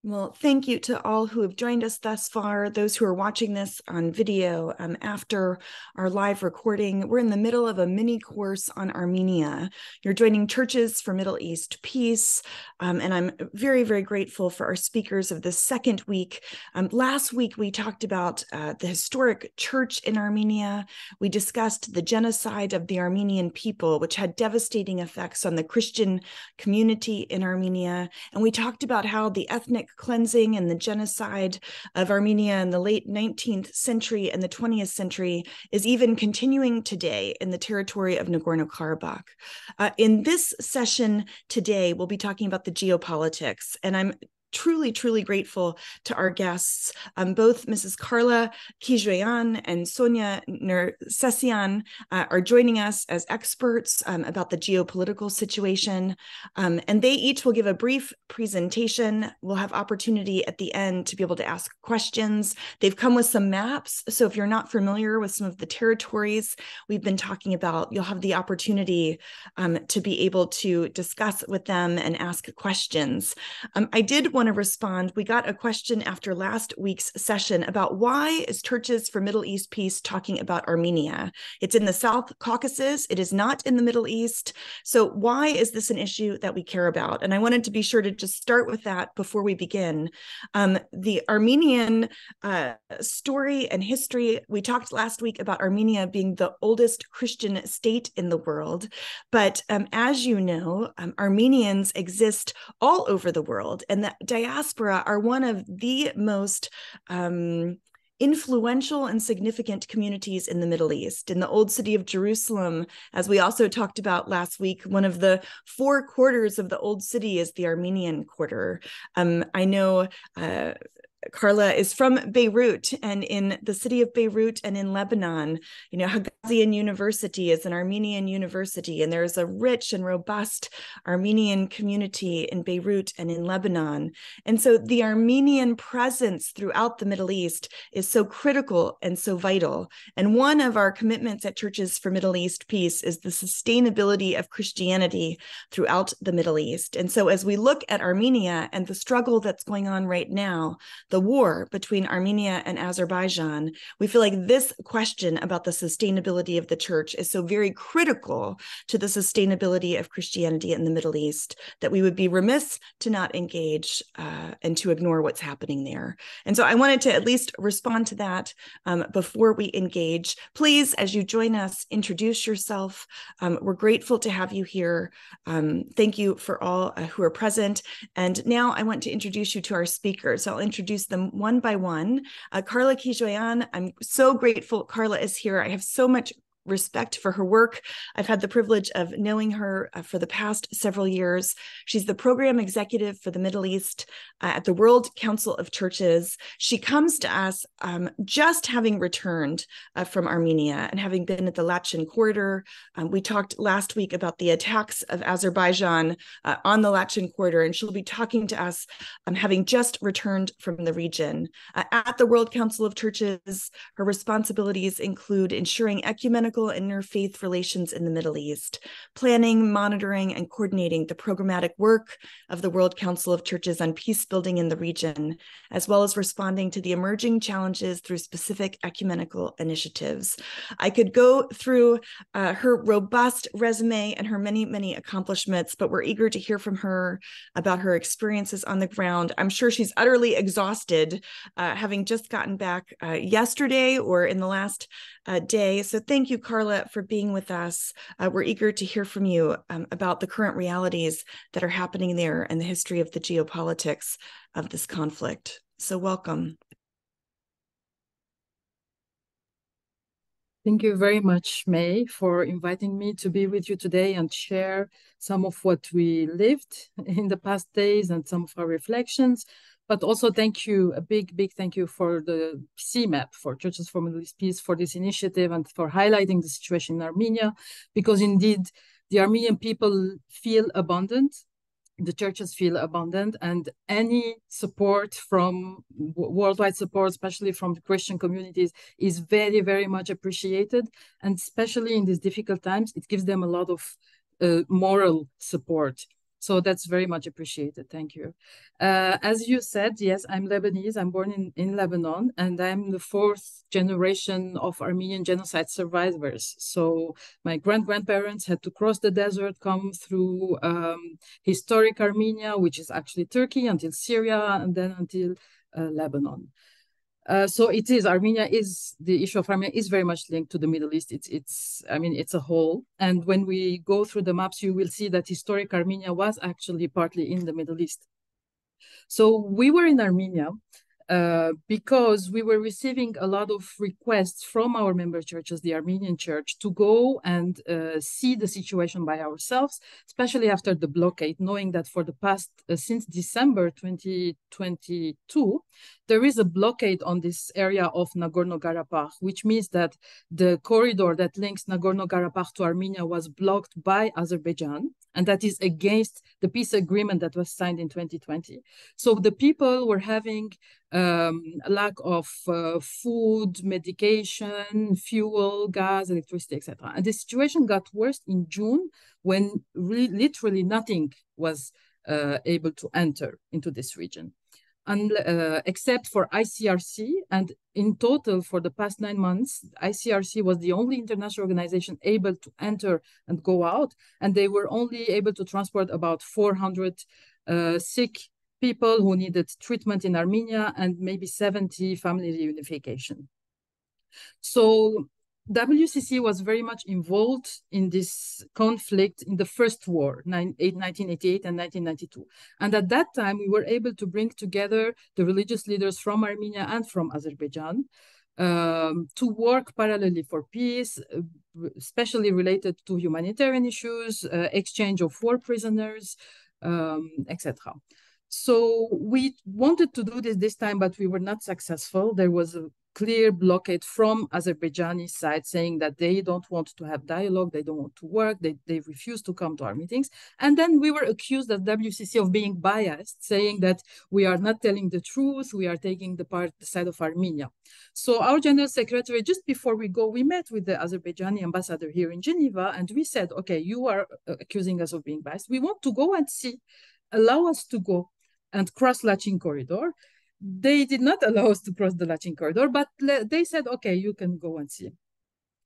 Well, thank you to all who have joined us thus far, those who are watching this on video after our live recording. We're in the middle of a mini course on Armenia. You're joining Churches for Middle East Peace, and I'm very, very grateful for our speakers of the second week. Last week, we talked about the historic church in Armenia. We discussed the genocide of the Armenian people, which had devastating effects on the Christian community in Armenia. And we talked about how the ethnic cleansing and the genocide of Armenia in the late 19th century and the 20th century is even continuing today in the territory of Nagorno-Karabakh. In this session today, we'll be talking about the geopolitics, and I'm truly, truly grateful to our guests, both Mrs. Carla Kijveyan and Sonia Nersessian are joining us as experts about the geopolitical situation. And they each will give a brief presentation. We'll have opportunity at the end to be able to ask questions. They've come with some maps, so if you're not familiar with some of the territories we've been talking about, you'll have the opportunity to be able to discuss with them and ask questions. I did want to respond. We got a question after last week's session about why is Churches for Middle East Peace talking about Armenia? It's in the South Caucasus. It is not in the Middle East. So why is this an issue that we care about? And I wanted to be sure to just start with that before we begin. The Armenian story and history, we talked last week about Armenia being the oldest Christian state in the world. But as you know, Armenians exist all over the world, and the diaspora are one of the most influential and significant communities in the Middle East. In the old city of Jerusalem, as we also talked about last week, one of the four quarters of the old city is the Armenian quarter. I know Carla is from Beirut, and in the city of Beirut and in Lebanon, you know, Hagazian University is an Armenian university, and there's a rich and robust Armenian community in Beirut and in Lebanon. And so the Armenian presence throughout the Middle East is so critical and so vital. And one of our commitments at Churches for Middle East Peace is the sustainability of Christianity throughout the Middle East. And so as we look at Armenia and the struggle that's going on right now, the war between Armenia and Azerbaijan, we feel like this question about the sustainability of the church is so very critical to the sustainability of Christianity in the Middle East that we would be remiss to not engage and to ignore what's happening there. And so I wanted to at least respond to that before we engage. Please, as you join us, introduce yourself. We're grateful to have you here. Thank you for all who are present. And now I want to introduce you to our speakers. So I'll introduce them one by one. Carla Kijveyan, I'm so grateful Carla is here. I have so much respect for her work. I've had the privilege of knowing her for the past several years. She's the program executive for the Middle East at the World Council of Churches. She comes to us just having returned from Armenia and having been at the Lachen corridor. We talked last week about the attacks of Azerbaijan on the Lachen corridor, and she'll be talking to us having just returned from the region. At the World Council of Churches, her responsibilities include ensuring ecumenical and interfaith relations in the Middle East, planning, monitoring, and coordinating the programmatic work of the World Council of Churches on peace building in the region, as well as responding to the emerging challenges through specific ecumenical initiatives. I could go through her robust resume and her many, many accomplishments, but we're eager to hear from her about her experiences on the ground. I'm sure she's utterly exhausted, having just gotten back yesterday or in the last day. So thank you, Carla, for being with us. We're eager to hear from you about the current realities that are happening there and the history of the geopolitics of this conflict. So welcome. Thank you very much, May, for inviting me to be with you today and share some of what we lived in the past days and some of our reflections. But also thank you, a big, big thank you for the CMAP, for Churches for Middle East Peace, for this initiative and for highlighting the situation in Armenia, because indeed the Armenian people feel abandoned, the churches feel abandoned, and any support from worldwide support, especially from the Christian communities, is very, very much appreciated. And especially in these difficult times, it gives them a lot of moral support. So that's very much appreciated. Thank you. As you said, yes, I'm Lebanese. I'm born in Lebanon, and I'm the fourth generation of Armenian genocide survivors. So my grandparents had to cross the desert, come through historic Armenia, which is actually Turkey, until Syria, and then until Lebanon. So it is, the issue of Armenia is very much linked to the Middle East. I mean, it's a whole. And when we go through the maps, you will see that historic Armenia was actually partly in the Middle East. So we were in Armenia because we were receiving a lot of requests from our member churches, the Armenian church, to go and see the situation by ourselves, especially after the blockade, knowing that for the past, since December 2022, there is a blockade on this area of Nagorno-Karabakh, which means that the corridor that links Nagorno-Karabakh to Armenia was blocked by Azerbaijan, and that is against the peace agreement that was signed in 2020. So the people were having lack of food, medication, fuel, gas, electricity, etc. And the situation got worse in June when literally nothing was able to enter into this region. And, except for ICRC, and in total for the past 9 months, ICRC was the only international organization able to enter and go out, and they were only able to transport about 400 sick people who needed treatment in Armenia and maybe 70 family reunification. So WCC was very much involved in this conflict in the first war, 1988 and 1992. And at that time, we were able to bring together the religious leaders from Armenia and from Azerbaijan to work parallelly for peace, especially related to humanitarian issues, exchange of war prisoners, etc. So we wanted to do this time, but we were not successful. There was a clear blockade from Azerbaijani side saying that they don't want to have dialogue, they don't want to work, they refuse to come to our meetings. And then we were accused as WCC of being biased, saying that we are not telling the truth, we are taking the side of Armenia. So our General Secretary, just before we go, we met with the Azerbaijani ambassador here in Geneva, and we said, okay, you are accusing us of being biased. We want to go and see, allow us to go and cross Lachin corridor. They did not allow us to cross the Lachin corridor, but they said, okay, you can go and see.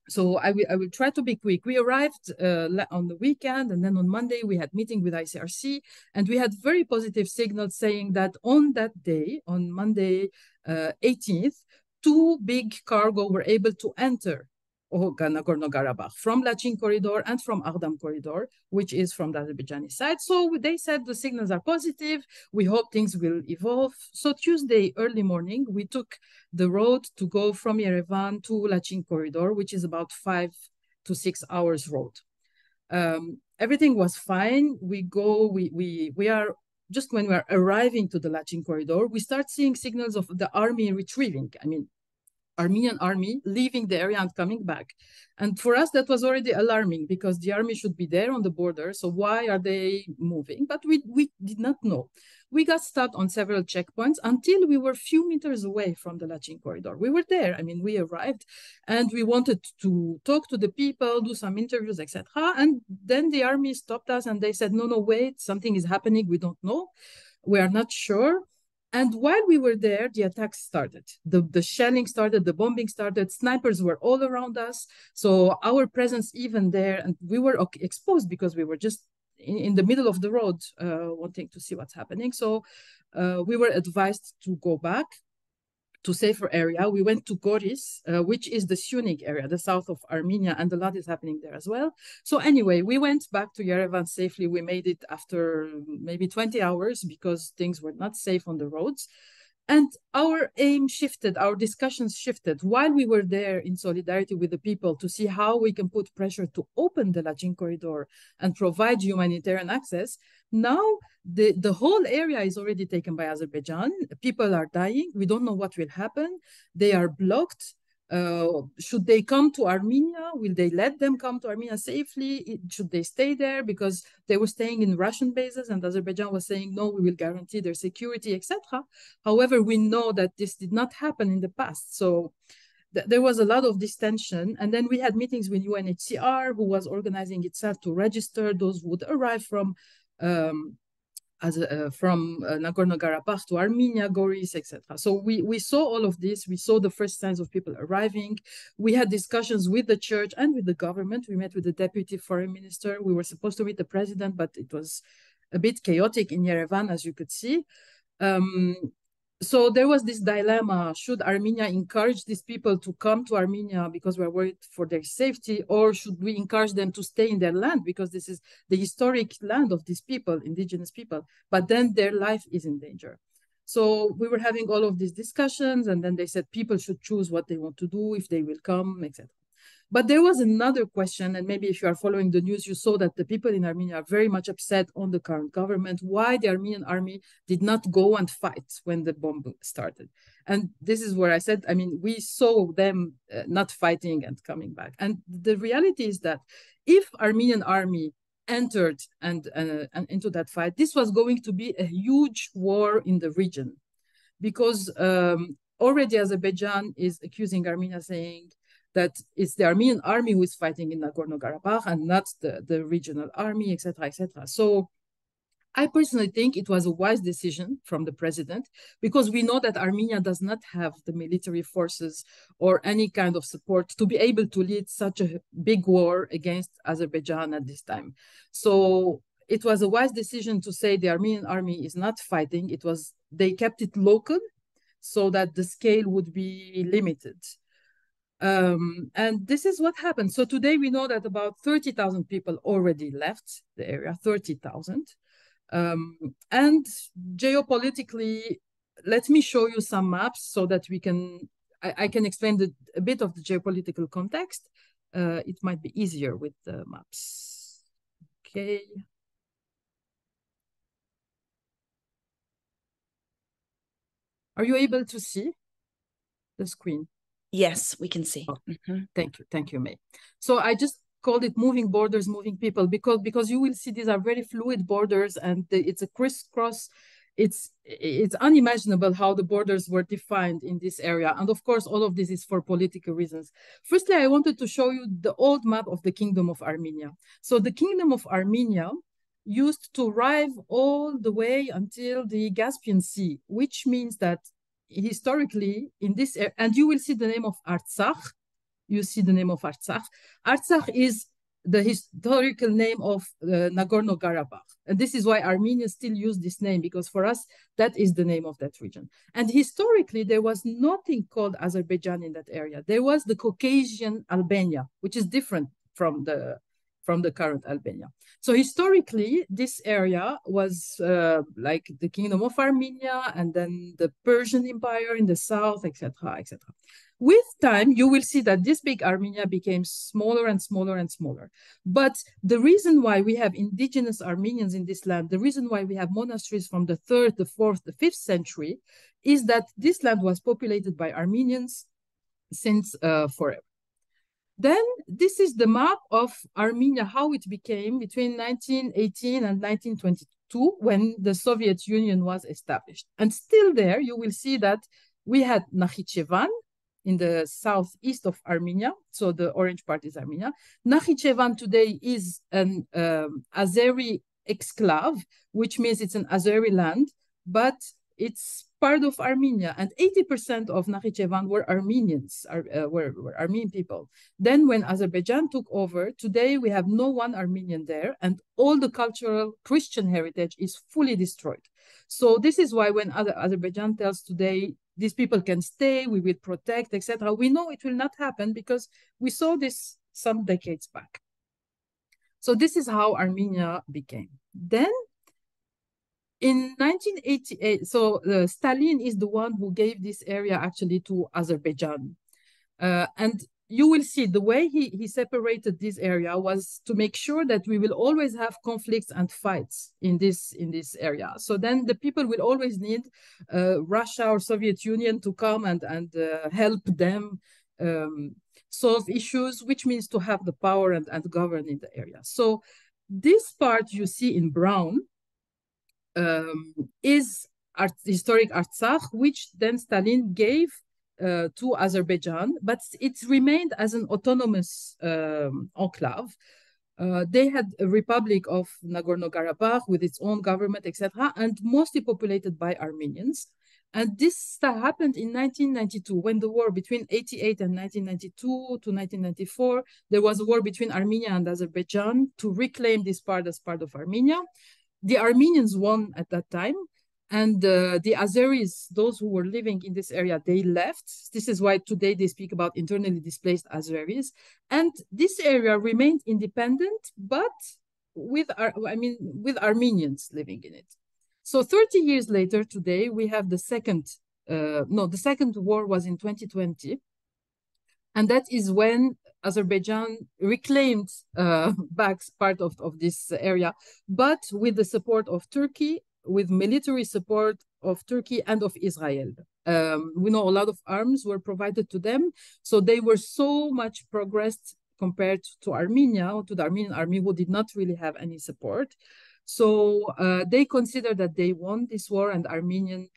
So I will try to be quick. We arrived on the weekend, and then on Monday we had meeting with ICRC, and we had very positive signals saying that on that day, on Monday 18th, 2 big cargo were able to enter Nagorno-Karabakh from Lachin corridor and from Ardam corridor, which is from the Azerbaijani side. So they said the signals are positive. We hope things will evolve. So Tuesday early morning, we took the road to go from Yerevan to Lachin corridor, which is about 5 to 6 hours road. Everything was fine. We are just when we are arriving to the Lachin corridor, we start seeing signals of the army retrieving. I mean, Armenian army leaving the area and coming back. And for us, that was already alarming because the army should be there on the border. So why are they moving? But we did not know. We got stopped on several checkpoints until we were a few meters away from the Lachin corridor. We were there. I mean, we arrived and we wanted to talk to the people, do some interviews, etc. And then the army stopped us and they said, no, wait, something is happening. We don't know. We are not sure. And while we were there, the attacks started. The shelling started, the bombing started, snipers were all around us. So our presence even there, and we were exposed because we were just in the middle of the road wanting to see what's happening. So we were advised to go back to safer area. We went to Goris, which is the Syunik area, the south of Armenia, and a lot is happening there as well. So anyway, we went back to Yerevan safely. We made it after maybe 20 hours because things were not safe on the roads. And our aim shifted, our discussions shifted while we were there in solidarity with the people to see how we can put pressure to open the Lachin corridor and provide humanitarian access. Now, the whole area is already taken by Azerbaijan. People are dying. We don't know what will happen. They are blocked. Should they come to Armenia? Will they let them come to Armenia safely? Should they stay there? Because they were staying in Russian bases and Azerbaijan was saying, no, we will guarantee their security, etc. However, we know that this did not happen in the past. So there was a lot of this tension. And then we had meetings with UNHCR, who was organizing itself to register those who would arrive from from Nagorno-Karabakh to Armenia, Goris, etc. So we saw all of this. We saw the first signs of people arriving. We had discussions with the church and with the government. We met with the deputy foreign minister. We were supposed to meet the president, but it was a bit chaotic in Yerevan, as you could see. So there was this dilemma: should Armenia encourage these people to come to Armenia because we're worried for their safety, or should we encourage them to stay in their land because this is the historic land of these people, indigenous people, but then their life is in danger? So we were having all of these discussions, and then they said people should choose what they want to do, if they will come, etc. But there was another question, and maybe if you are following the news, you saw that the people in Armenia are very much upset on the current government, why the Armenian army did not go and fight when the bomb started. And this is where I said, I mean, we saw them not fighting and coming back. And the reality is that if Armenian army entered and into that fight, this was going to be a huge war in the region, because already Azerbaijan is accusing Armenia, saying that it's the Armenian army who is fighting in Nagorno-Karabakh and not the regional army, etc., etc. So I personally think it was a wise decision from the president, because we know that Armenia does not have the military forces or any kind of support to be able to lead such a big war against Azerbaijan at this time. So it was a wise decision to say the Armenian army is not fighting. They kept it local so that the scale would be limited. And this is what happened. So today we know that about 30,000 people already left the area, 30,000. And geopolitically, let me show you some maps so that I can explain a bit of the geopolitical context. It might be easier with the maps. Okay. Are you able to see the screen? Yes, we can see. Oh, thank you, May. So I just called it moving borders, moving people, because you will see these are very fluid borders, and it's a crisscross. It's unimaginable how the borders were defined in this area. And of course, all of this is for political reasons. Firstly, I wanted to show you the old map of the Kingdom of Armenia. So the Kingdom of Armenia used to rise all the way until the Caspian Sea, which means that historically in this area, and you will see the name of Artsakh. You see the name of Artsakh. Artsakh is the historical name of Nagorno-Karabakh. And this is why Armenians still use this name, because for us, that is the name of that region. And historically, there was nothing called Azerbaijan in that area. There was the Caucasian Albania, which is different from the current Albania. So historically, this area was like the Kingdom of Armenia, and then the Persian Empire in the south, etc., etc. With time, you will see that this big Armenia became smaller and smaller and smaller. But the reason why we have indigenous Armenians in this land, the reason why we have monasteries from the 3rd, the 4th, the 5th century, is that this land was populated by Armenians since forever. Then this is the map of Armenia, how it became between 1918 and 1922, when the Soviet Union was established. And still there, you will see that we had Nakhichevan in the southeast of Armenia. So the orange part is Armenia. Nakhichevan today is an Azeri exclave, which means it's an Azeri land, but it's part of Armenia, and 80% of Nakhichevan were Armenians, were Armenian people. Then when Azerbaijan took over, today we have no one Armenian there, and all the cultural Christian heritage is fully destroyed. So this is why when Azerbaijan tells today, these people can stay, we will protect, etc., we know it will not happen, because we saw this some decades back. So this is how Armenia became. Then in 1988, so Stalin is the one who gave this area actually to Azerbaijan. And you will see the way he separated this area was to make sure that we will always have conflicts and fights in this area. So then the people will always need Russia or Soviet Union to come and help them solve issues, which means to have the power and govern in the area. So this part you see in brown is historic Artsakh, which then Stalin gave to Azerbaijan, but it remained as an autonomous enclave They had a republic of Nagorno-Karabakh with its own government, etc., and mostly populated by Armenians. And this happened in 1992, when the war between 88 and 1992 to 1994, there was a war between Armenia and Azerbaijan to reclaim this part as part of Armenia. The Armenians won at that time, and the Azeris, those who were living in this area, they left. This is why today they speak about internally displaced Azeris. And this area remained independent, but with Armenians living in it. So 30 years later, today, we have the second war was in 2020. And that is when Azerbaijan reclaimed back part of this area, but with the support of Turkey, with military support of Turkey and of Israel. We know a lot of arms were provided to them, so they were so much progressed compared to Armenia, to the Armenian army, who did not really have any support. So they consider that they won this war, and Armenians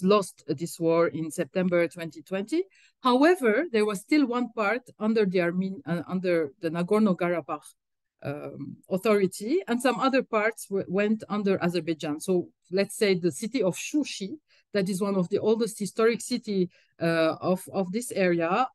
lost this war in September 2020. However, there was still one part under the Nagorno-Karabakh authority, and some other parts went under Azerbaijan. So let's say the city of Shushi, that is one of the oldest historic city of this area,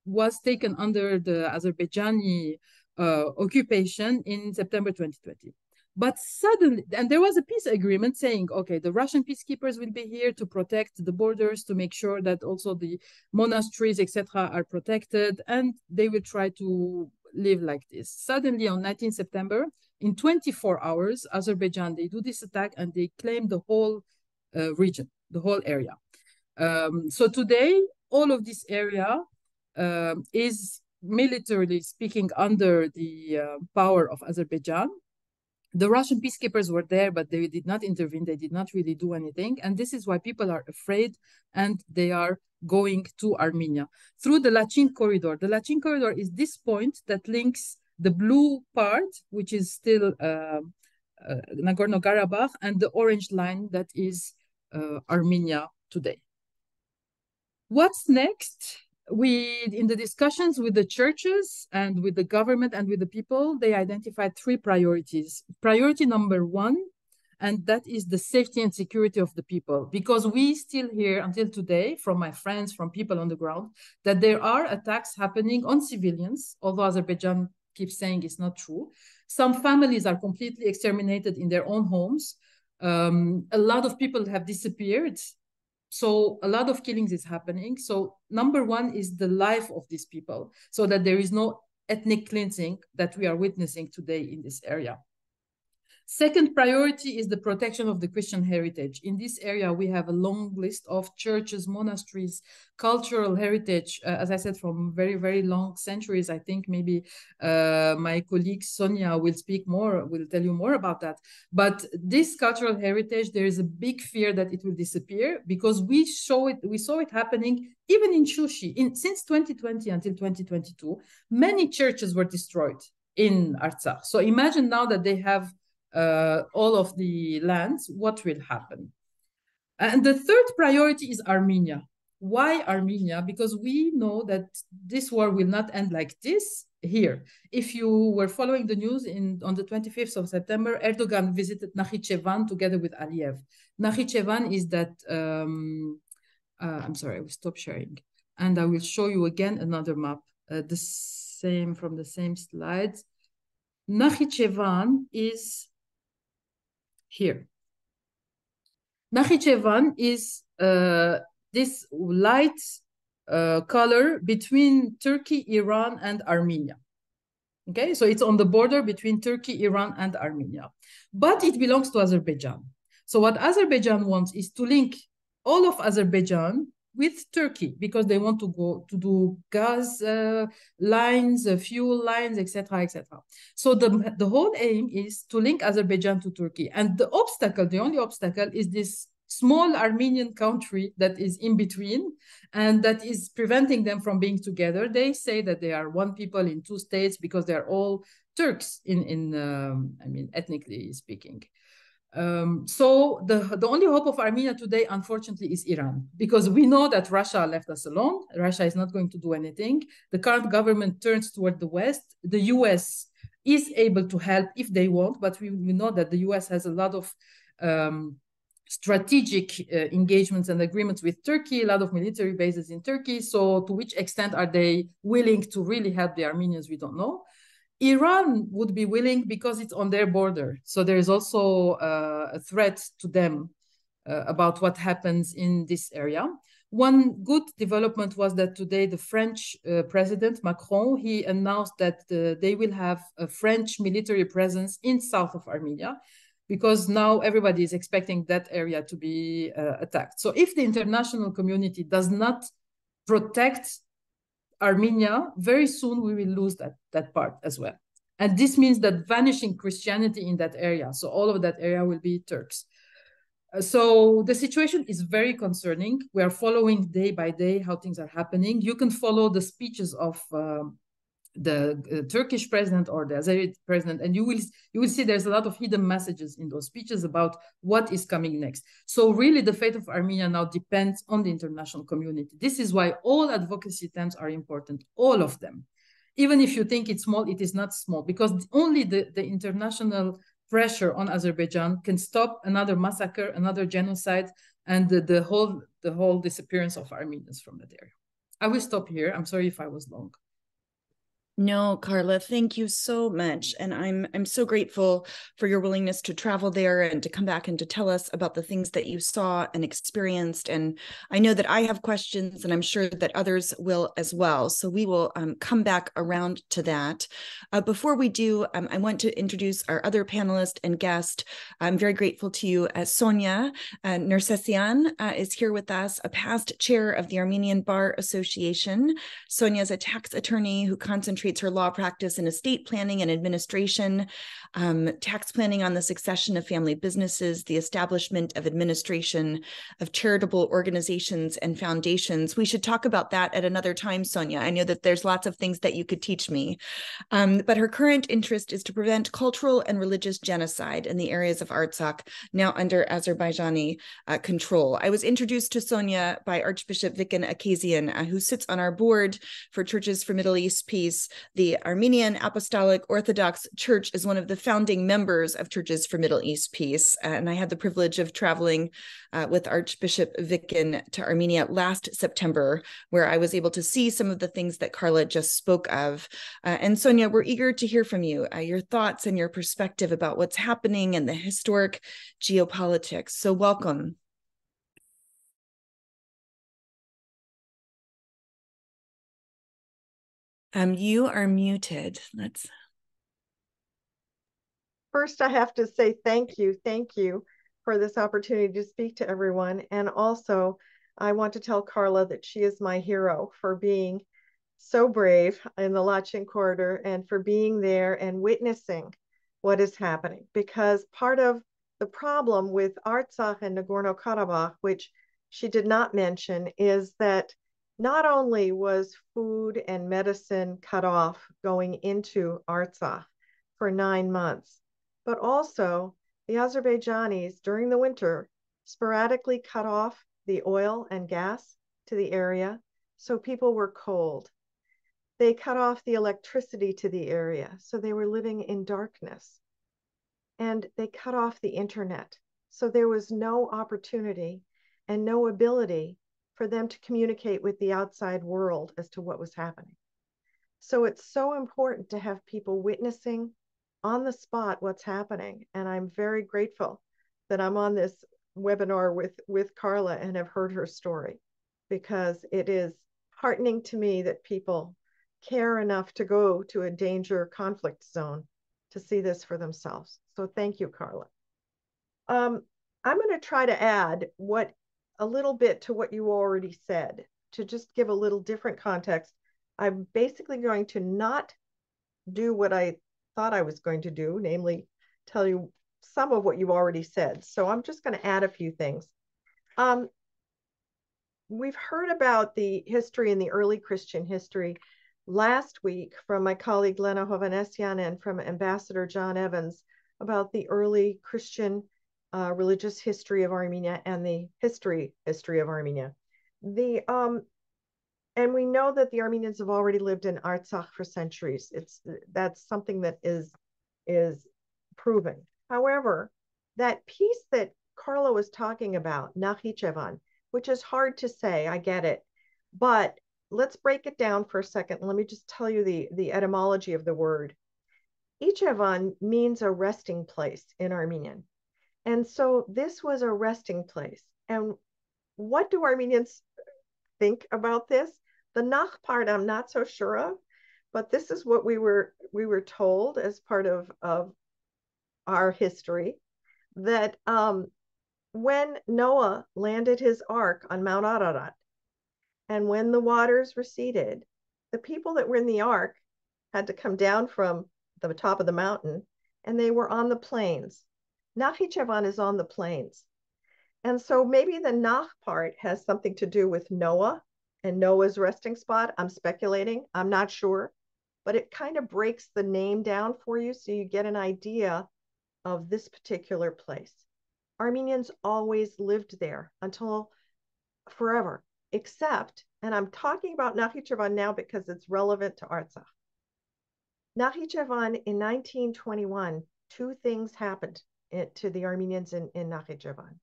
was taken under the Azerbaijani occupation in September 2020. But suddenly, and there was a peace agreement saying, okay, the Russian peacekeepers will be here to protect the borders, to make sure that also the monasteries, etc., are protected, and they will try to live like this. Suddenly, on 19 September, in 24 hours, Azerbaijan, they do this attack and they claim the whole region, the whole area. So today, all of this area is militarily speaking under the power of Azerbaijan. The Russian peacekeepers were there, but they did not intervene. They did not really do anything. And this is why people are afraid, and they are going to Armenia through the Lachin corridor. The Lachin corridor is this point that links the blue part, which is still Nagorno-Karabakh, and the orange line that is Armenia today. What's next? In the discussions with the churches and with the government and with the people, they identified 3 priorities. Priority number 1, and that is the safety and security of the people. Because we still hear until today from my friends, from people on the ground, that there are attacks happening on civilians, although Azerbaijan keeps saying it's not true. Some families are completely exterminated in their own homes. A lot of people have disappeared. So a lot of killings is happening. So number 1 is the life of these people, so that there is no ethnic cleansing that we are witnessing today in this area. Second priority is the protection of the Christian heritage. In this area, we have a long list of churches, monasteries, cultural heritage, as I said, from very, very long centuries. I think maybe my colleague Sonia will speak more, will tell you more about that. But this cultural heritage, there is a big fear that it will disappear, because we saw it happening even in Shushi. Since 2020 until 2022, many churches were destroyed in Artsakh. So imagine now that they have all of the lands, what will happen? And the third priority is Armenia. Why Armenia? Because we know that this war will not end like this here. If you were following the news, on the 25th of September, Erdogan visited Nakhichevan together with Aliyev. Nakhichevan is that, I'm sorry, I will stop sharing. And I will show you again another map, from the same slides. Nakhichevan is here. Nakhichevan is this light color between Turkey, Iran, and Armenia. Okay, so it's on the border between Turkey, Iran, and Armenia. But it belongs to Azerbaijan. So what Azerbaijan wants is to link all of Azerbaijan with Turkey, because they want to go to do gas lines, fuel lines, etc., etc. So the whole aim is to link Azerbaijan to Turkey. And the only obstacle is this small Armenian country that is in between, and that is preventing them from being together. They say that they are one people in 2 states because they are all Turks ethnically speaking. So the only hope of Armenia today, unfortunately, is Iran, because we know that Russia left us alone. Russia is not going to do anything. The current government turns toward the West. The US is able to help if they want, but we know that the US has a lot of strategic engagements and agreements with Turkey, a lot of military bases in Turkey. So to which extent are they willing to really help the Armenians? We don't know. Iran would be willing because it's on their border. So there is also a threat to them about what happens in this area. One good development was that today the French President Macron, he announced that they will have a French military presence in south of Armenia, because now everybody is expecting that area to be attacked. So if the international community does not protect Armenia, very soon we will lose that part as well. And this means that vanishing Christianity in that area, so all of that area will be Turks. So the situation is very concerning. We are following day by day how things are happening. You can follow the speeches of the Turkish president or the Azeri president, and you will see there's a lot of hidden messages in those speeches about what is coming next. So really the fate of Armenia now depends on the international community. This is why all advocacy attempts are important, all of them. Even if you think it's small, it is not small, because only the international pressure on Azerbaijan can stop another massacre, another genocide, and the whole disappearance of Armenians from that area. I will stop here. I'm sorry if I was long. No, Carla, thank you so much. And I'm so grateful for your willingness to travel there and to come back and to tell us about the things that you saw and experienced. And I know that I have questions, and I'm sure that others will as well. So we will come back around to that. Before we do, I want to introduce our other panelist and guest. I'm very grateful to you. Sonia Nersessian is here with us, a past chair of the Armenian Bar Association. Sonia is a tax attorney who concentrates her law practice in estate planning and administration, tax planning on the succession of family businesses, the establishment of administration of charitable organizations and foundations. We should talk about that at another time, Sonia. I know that there's lots of things that you could teach me. But her current interest is to prevent cultural and religious genocide in the areas of Artsakh, now under Azerbaijani control. I was introduced to Sonia by Archbishop Viken Akazian, who sits on our board for Churches for Middle East Peace. The Armenian Apostolic Orthodox Church is one of the founding members of Churches for Middle East Peace. And I had the privilege of traveling with Archbishop Viken to Armenia last September, where I was able to see some of the things that Carla just spoke of. And Sonia, we're eager to hear from you, your thoughts and your perspective about what's happening and the historic geopolitics. So welcome. You are muted. First, I have to say thank you for this opportunity to speak to everyone. And also, I want to tell Carla that she is my hero for being so brave in the Lachin corridor and for being there and witnessing what is happening. Because part of the problem with Artsakh and Nagorno-Karabakh, which she did not mention, is that not only was food and medicine cut off going into Artsakh for 9 months, but also the Azerbaijanis during the winter sporadically cut off the oil and gas to the area, so people were cold. They cut off the electricity to the area, so they were living in darkness. And they cut off the internet, so there was no opportunity and no ability for them to communicate with the outside world as to what was happening. So it's so important to have people witnessing on the spot what's happening. And I'm very grateful that I'm on this webinar with Carla and have heard her story, because it is heartening to me that people care enough to go to a danger conflict zone to see this for themselves. So thank you, Carla. I'm going to try to add a little bit to what you already said, to just give a little different context. I'm basically going to not do what I thought I was going to do, namely tell you some of what you already said. So I'm just going to add a few things. We've heard about the history and the early Christian history last week from my colleague Lena Hovhanessian and from Ambassador John Evans about the early Christian religious history of Armenia and the history of Armenia. And we know that the Armenians have already lived in Artsakh for centuries. That's something that is proven. However, that piece that Carla was talking about, Nakhichevan, which is hard to say, I get it, but let's break it down for a second. Let me just tell you the etymology of the word. Ichevan means a resting place in Armenian. And so this was a resting place. And what do Armenians think about this? The Nach part I'm not so sure of, but this is what we were told as part of our history, that when Noah landed his ark on Mount Ararat, and when the waters receded, the people that were in the ark had to come down from the top of the mountain, and they were on the plains. Nakhichevan is on the plains. And so maybe the Nach part has something to do with Noah and Noah's resting spot. I'm speculating, I'm not sure, but it kind of breaks the name down for you so you get an idea of this particular place. Armenians always lived there until forever, except, and I'm talking about Nakhichevan now because it's relevant to Artsakh. Nakhichevan in 1921, two things happened to the Armenians in Nakhichevan.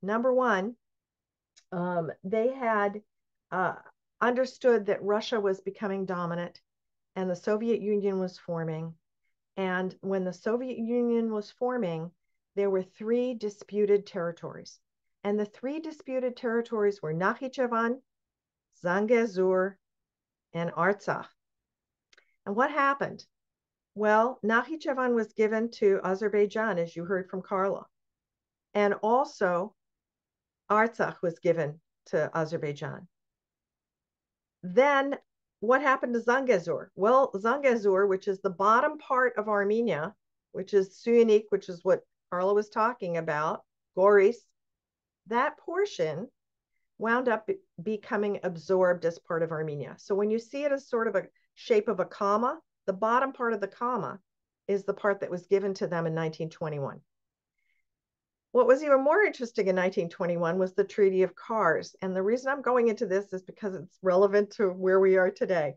Number one, they had understood that Russia was becoming dominant and the Soviet Union was forming. And when the Soviet Union was forming, there were three disputed territories. And the three disputed territories were Nakhichevan, Zangezur, and Artsakh. And what happened? Well, Nakhichevan was given to Azerbaijan, as you heard from Carla. And also Artsakh was given to Azerbaijan. Then what happened to Zangezur? Well, Zangezur, which is the bottom part of Armenia, which is Syunik, which is what Carla was talking about, Goris, that portion wound up becoming absorbed as part of Armenia. So when you see it as sort of a shape of a comma, the bottom part of the comma is the part that was given to them in 1921. What was even more interesting in 1921 was the Treaty of Kars. And the reason I'm going into this is because it's relevant to where we are today.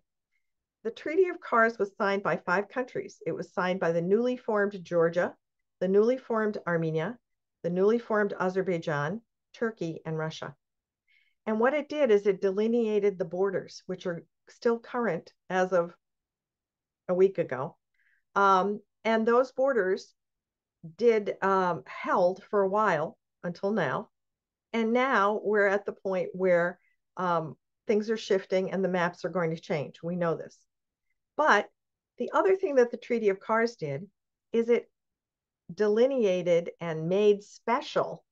The Treaty of Kars was signed by 5 countries. It was signed by the newly formed Georgia, the newly formed Armenia, the newly formed Azerbaijan, Turkey, and Russia. And what it did is it delineated the borders, which are still current as of a week ago. And those borders held for a while until now. And now we're at the point where things are shifting and the maps are going to change. We know this. But the other thing that the Treaty of Kars did is it delineated and made special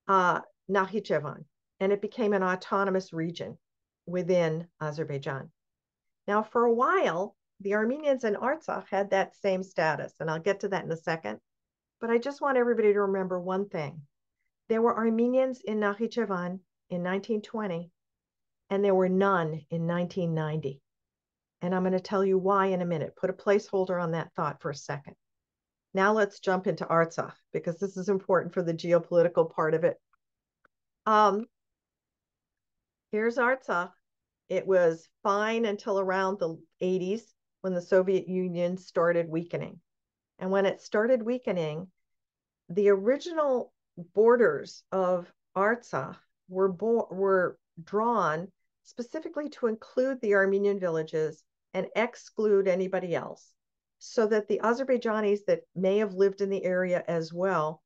Nakhichevan, and it became an autonomous region within Azerbaijan. Now, for a while, the Armenians in Artsakh had that same status, and I'll get to that in a second. But I just want everybody to remember one thing. There were Armenians in Nakhichevan in 1920, and there were none in 1990. And I'm going to tell you why in a minute. Put a placeholder on that thought for a second. Now let's jump into Artsakh, because this is important for the geopolitical part of it. Here's Artsakh. It was fine until around the 80s when the Soviet Union started weakening. And when it started weakening, the original borders of Artsakh were drawn specifically to include the Armenian villages and exclude anybody else, so that the Azerbaijanis that may have lived in the area as well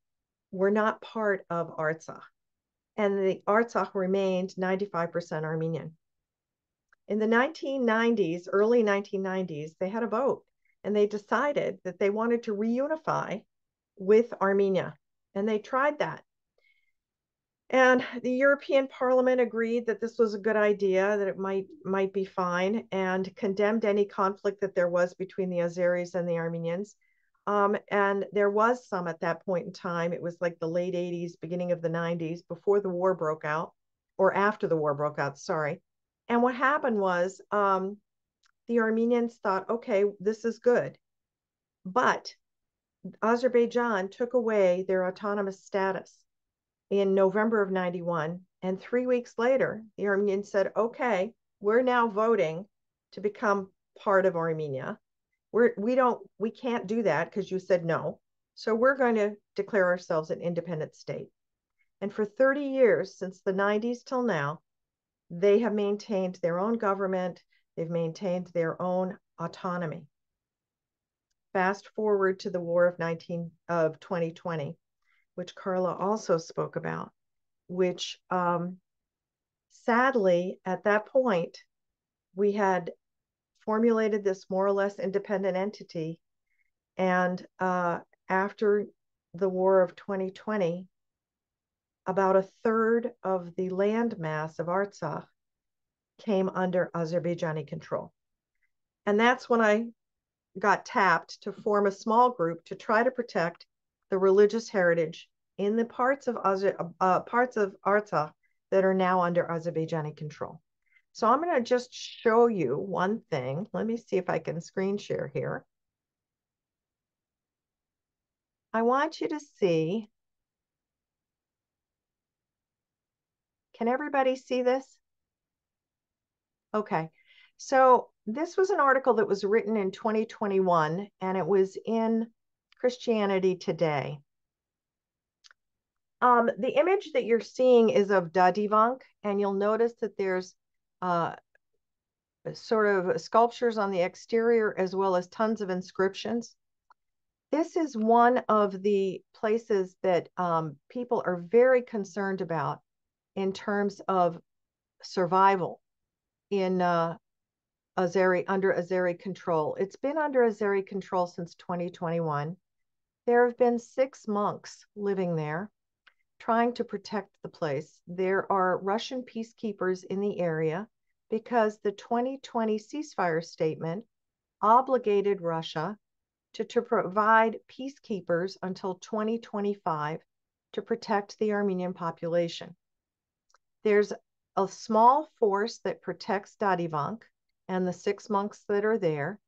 were not part of Artsakh. And the Artsakh remained 95% Armenian. In the 1990s, early 1990s, they had a vote and they decided that they wanted to reunify with Armenia. And they tried that. And the European Parliament agreed that this was a good idea, that it might be fine, and condemned any conflict that there was between the Azeris and the Armenians. And there was some at that point in time. It was like the late 80s, beginning of the 90s, before the war broke out, or after the war broke out, sorry. And what happened was the Armenians thought, okay, this is good. But Azerbaijan took away their autonomous status in November of 91. And 3 weeks later, the Armenians said, okay, we're now voting to become part of Armenia. We can't do that because you said no. So we're going to declare ourselves an independent state. And for 30 years, since the 90s till now, they have maintained their own government. They've maintained their own autonomy. Fast forward to the war of 2020, which Carla also spoke about, which sadly, at that point, we had formulated this more or less independent entity. And after the war of 2020, about a third of the land mass of Artsakh came under Azerbaijani control. And that's when I got tapped to form a small group to try to protect the religious heritage in the parts of Artsakh that are now under Azerbaijani control. So I'm going to just show you one thing. Let me see if I can screen share here. I want you to see. Can everybody see this? Okay. So this was an article that was written in 2021, and it was in Christianity Today. The image that you're seeing is of Dadivank, and you'll notice that there's sort of sculptures on the exterior as well as tons of inscriptions. This is one of the places that people are very concerned about in terms of survival in under Azeri control. It's been under Azeri control since 2021. There have been 6 monks living there, trying to protect the place. There are Russian peacekeepers in the area because the 2020 ceasefire statement obligated Russia to provide peacekeepers until 2025 to protect the Armenian population. There's a small force that protects Dadivank and the 6 monks that are there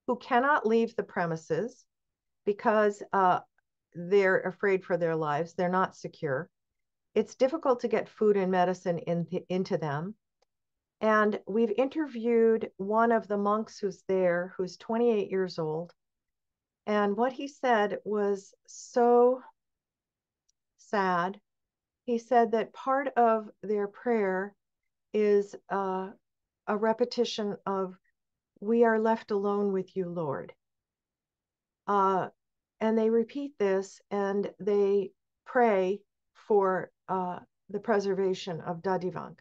who cannot leave the premises because they're afraid for their lives. They're not secure. It's difficult to get food and medicine into them. And we've interviewed one of the monks who's there, who's 28 years old. And what he said was so sad. He said that part of their prayer is a repetition of, "We are left alone with you, Lord." And they repeat this and they pray for the preservation of Dadivank.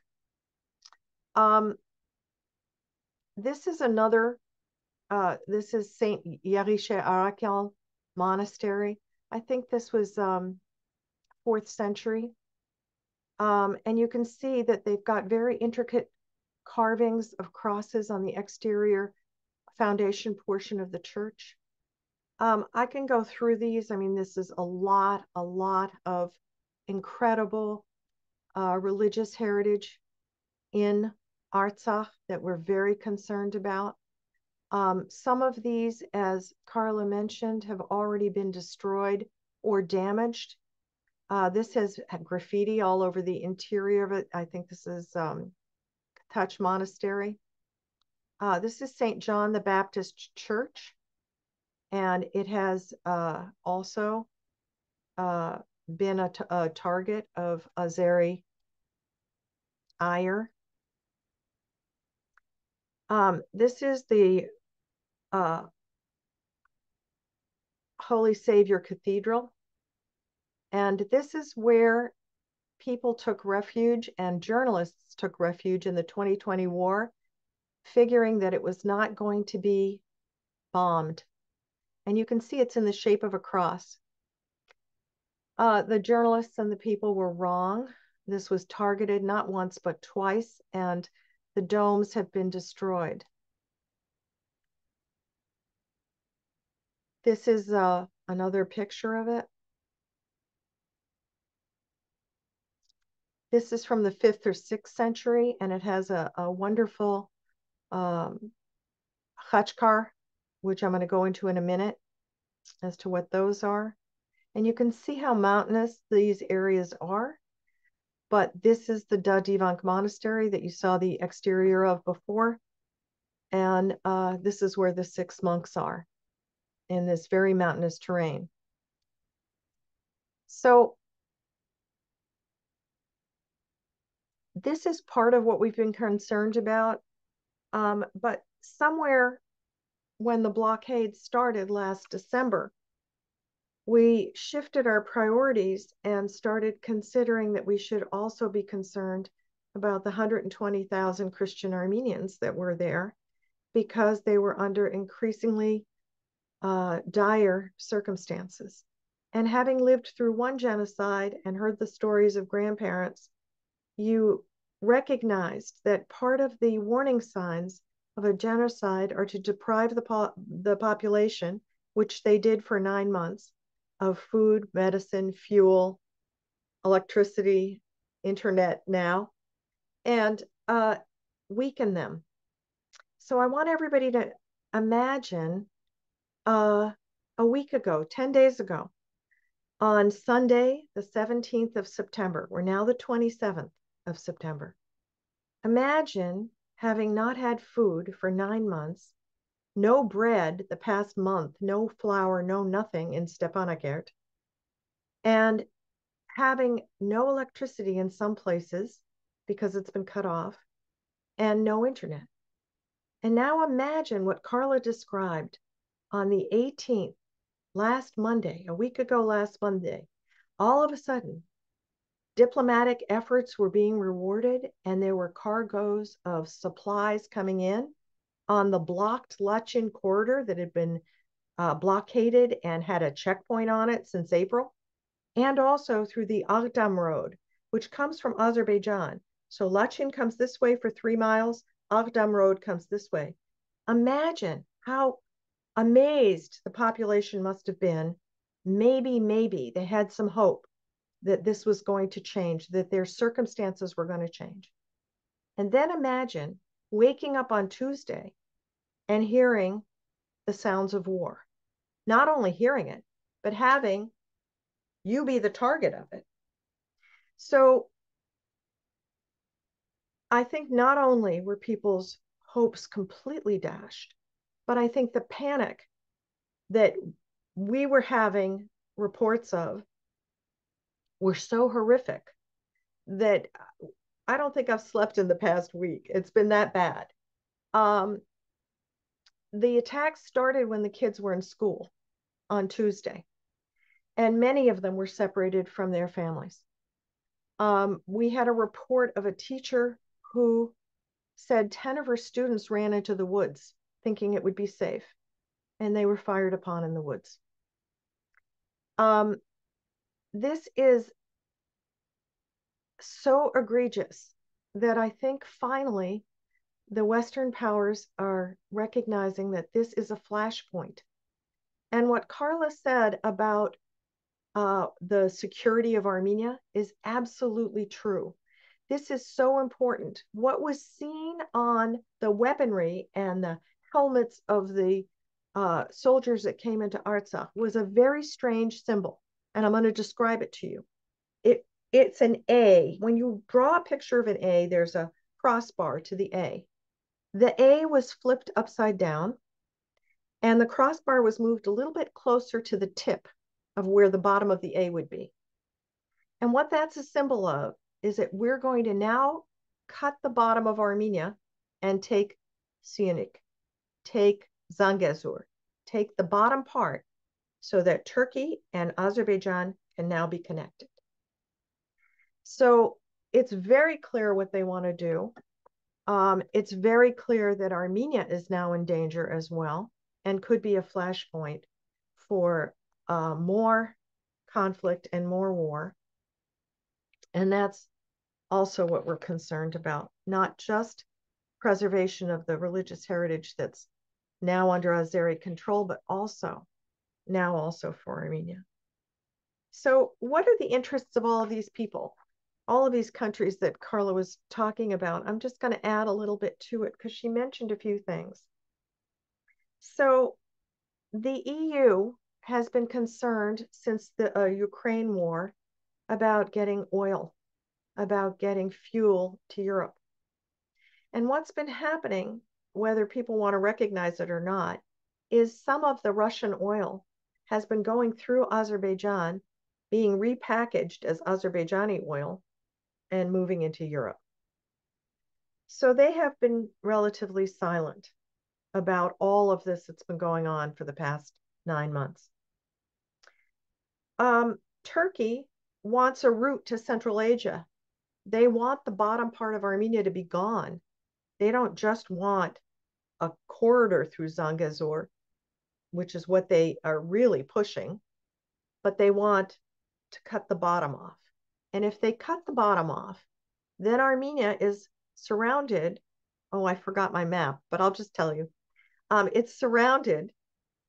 This is another, this is Saint Yerishe Arakel Monastery. I think this was 4th century. And you can see that they've got very intricate carvings of crosses on the exterior foundation portion of the church. I can go through these. I mean, this is a lot of incredible religious heritage in Artsakh that we're very concerned about. Some of these, as Carla mentioned, have already been destroyed or damaged. This has graffiti all over the interior of it. I think this is Touch Monastery. This is St. John the Baptist Church, and it has also been a target of Azeri ire. This is the Holy Savior Cathedral. And this is where people took refuge and journalists took refuge in the 2020 war, figuring that it was not going to be bombed. And you can see it's in the shape of a cross. The journalists and the people were wrong. This was targeted not once, but twice, and the domes have been destroyed. This is another picture of it. This is from the 5th or 6th century, and it has a wonderful khachkar, which I'm going to go into in a minute as to what those are. And you can see how mountainous these areas are. but this is the Da Divank Monastery that you saw the exterior of before. And this is where the 6 monks are in this very mountainous terrain. So this is part of what we've been concerned about. But somewhere when the blockade started last December, we shifted our priorities and started considering that we should also be concerned about the 120,000 Christian Armenians that were there, because they were under increasingly dire circumstances. And having lived through one genocide and heard the stories of grandparents, you recognized that part of the warning signs of a genocide are to deprive the population, which they did for 9 months, of food, medicine, fuel, electricity, internet now, and weaken them. So I want everybody to imagine a week ago, 10 days ago, on Sunday, the 17th of September, we're now the 27th of September. Imagine having not had food for 9 months, no bread the past month, no flour, no nothing in Stepanakert, and having no electricity in some places because it's been cut off, and no internet. And now imagine what Carla described on the 18th, last Monday, a week ago last Monday. All of a sudden, diplomatic efforts were being rewarded, and there were cargoes of supplies coming in on the blocked Lachin corridor that had been blockaded and had a checkpoint on it since April, and also through the Agdam Road, which comes from Azerbaijan. So Lachin comes this way for 3 miles, Agdam Road comes this way. Imagine how amazed the population must have been. Maybe they had some hope that this was going to change, that their circumstances were going to change. And then imagine waking up on Tuesday and hearing the sounds of war. Not only hearing it, but having you be the target of it. So I think not only were people's hopes completely dashed, but I think the panic that we were having reports of were so horrific that I don't think I've slept in the past week. It's been that bad. The attacks started when the kids were in school on Tuesday, and many of them were separated from their families. We had a report of a teacher who said 10 of her students ran into the woods thinking it would be safe, and they were fired upon in the woods. This is so egregious that I think finally the Western powers are recognizing that this is a flashpoint. And what Carla said about the security of Armenia is absolutely true. This is so important. What was seen on the weaponry and the helmets of the soldiers that came into Artsakh was a very strange symbol, and I'm going to describe it to you. It's an A. When you draw a picture of an A, there's a crossbar to the A. The A was flipped upside down, and the crossbar was moved a little bit closer to the tip of where the bottom of the A would be. And what that's a symbol of is that we're going to now cut the bottom of Armenia and take Siyunik, take Zangezur, take the bottom part, so that Turkey and Azerbaijan can now be connected. So it's very clear what they want to do. It's very clear that Armenia is now in danger as well, and could be a flashpoint for more conflict and more war. And that's also what we're concerned about, not just preservation of the religious heritage that's now under Azeri control, but also for Armenia. So what are the interests of all of these people, all of these countries that Carla was talking about? I'm just going to add a little bit to it because she mentioned a few things. So the EU has been concerned since the Ukraine war about getting oil about getting fuel to Europe. And what's been happening, whether people want to recognize it or not, is some of the Russian oil has been going through Azerbaijan, being repackaged as Azerbaijani oil and moving into Europe. So they have been relatively silent about all of this that's been going on for the past 9 months. Turkey wants a route to Central Asia. They want the bottom part of Armenia to be gone. They don't just want a corridor through Zangezur, which is what they are really pushing, but they want to cut the bottom off. And if they cut the bottom off, then Armenia is surrounded. Oh, I forgot my map, but I'll just tell you. It's surrounded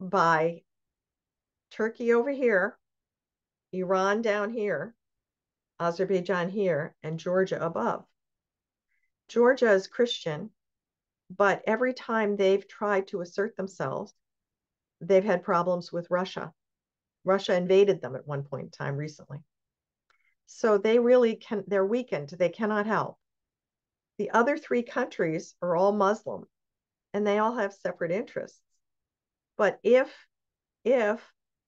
by Turkey over here, Iran down here, Azerbaijan here, and Georgia above. Georgia is Christian, but every time they've tried to assert themselves, they've had problems with Russia. Russia invaded them at one point in time recently. So they really they're weakened. They cannot help. The other 3 countries are all Muslim, and they all have separate interests. But if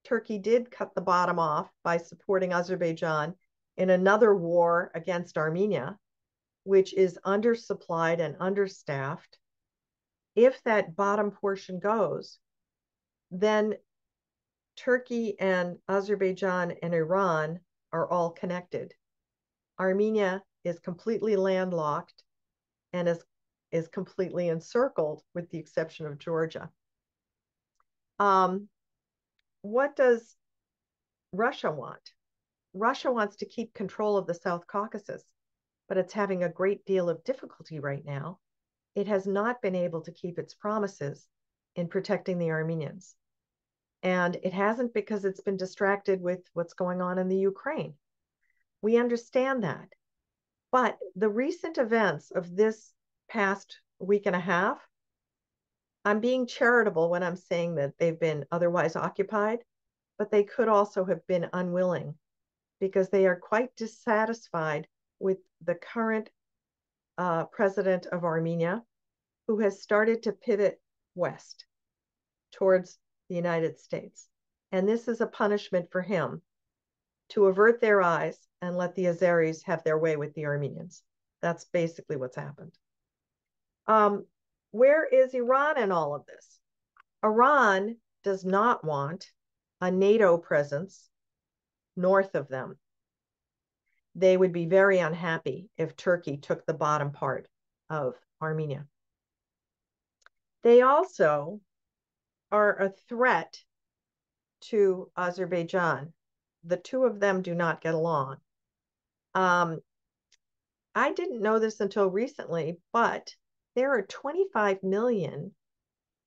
Turkey did cut the bottom off by supporting Azerbaijan in another war against Armenia, which is undersupplied and understaffed, if that bottom portion goes, then Turkey and Azerbaijan and Iran are all connected. Armenia is completely landlocked and is completely encircled with the exception of Georgia. What does Russia want? Russia wants to keep control of the South Caucasus, but it's having a great deal of difficulty right now. It has not been able to keep its promises in protecting the Armenians. And it hasn't because it's been distracted with what's going on in the Ukraine. We understand that. But the recent events of this past week and a half, I'm being charitable when I'm saying that they've been otherwise occupied, but they could also have been unwilling because they are quite dissatisfied with the current president of Armenia, who has started to pivot west towards the United States. And this is a punishment for him to avert their eyes and let the Azeris have their way with the Armenians. That's basically what's happened. Where is Iran in all of this? Iran does not want a NATO presence north of them. They would be very unhappy if Turkey took the bottom part of Armenia. They also are a threat to Azerbaijan. The 2 of them do not get along. I didn't know this until recently, but there are 25 million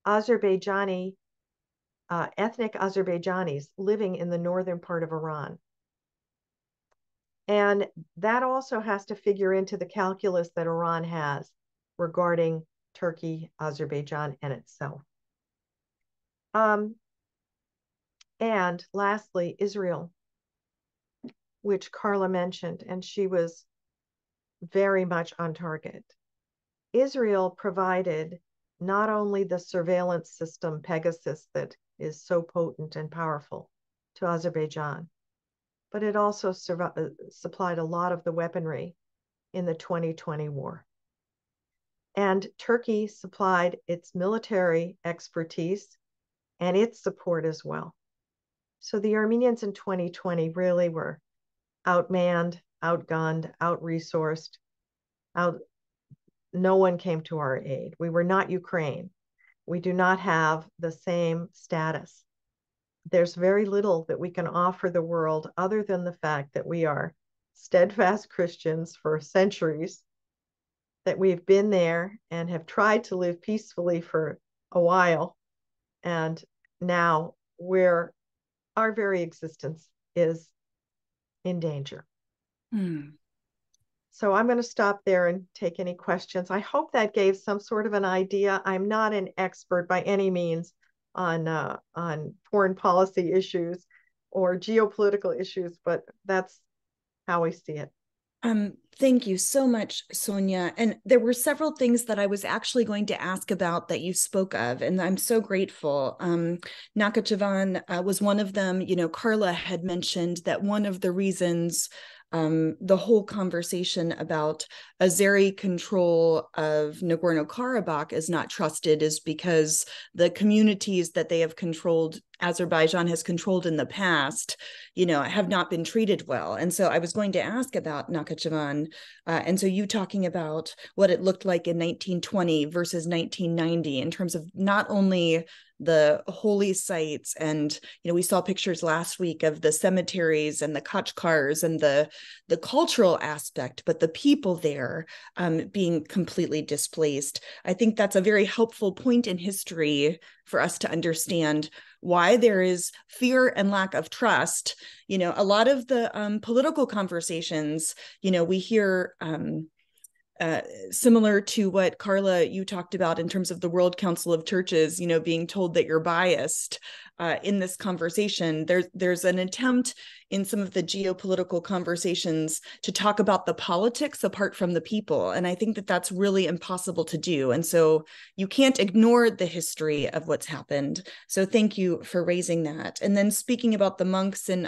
Azerbaijani, ethnic Azerbaijanis living in the northern part of Iran. And that also has to figure into the calculus that Iran has regarding Turkey, Azerbaijan, and itself. And lastly, Israel, which Carla mentioned, and she was very much on target. Israel provided not only the surveillance system Pegasus that is so potent and powerful to Azerbaijan, but it also supplied a lot of the weaponry in the 2020 war. And Turkey supplied its military expertise and its support as well. So the Armenians in 2020 really were outmanned, outgunned, out-resourced. No one came to our aid. We were not Ukraine. We do not have the same status. There's very little that we can offer the world other than the fact that we are steadfast Christians for centuries, that we've been there and have tried to live peacefully for a while. And now our very existence is in danger. So I'm going to stop there and take any questions. I hope that gave some sort of an idea. I'm not an expert by any means on foreign policy issues or geopolitical issues, but that's how we see it. Thank you so much, Sonia. And there were several things that I was actually going to ask about that you spoke of, and I'm so grateful. Nakhchivan was one of them. You know, Carla had mentioned that one of the reasons the whole conversation about Azeri control of Nagorno-Karabakh is not trusted is because the communities that they have controlled, Azerbaijan has controlled in the past, you know, have not been treated well. And so I was going to ask about Nakhchivan. And so you talking about what it looked like in 1920 versus 1990 in terms of not only the holy sites, and you know, we saw pictures last week of the cemeteries and the kachkars and the cultural aspect, but the people there being completely displaced. I think that's a very helpful point in history for us to understand why there is fear and lack of trust. You know, a lot of the political conversations, you know, we hear similar to what Carla, you talked about in terms of the World Council of Churches, you know, being told that you're biased in this conversation. There's an attempt in some of the geopolitical conversations to talk about the politics apart from the people. And I think that that's really impossible to do. And so you can't ignore the history of what's happened. So thank you for raising that. And then speaking about the monks in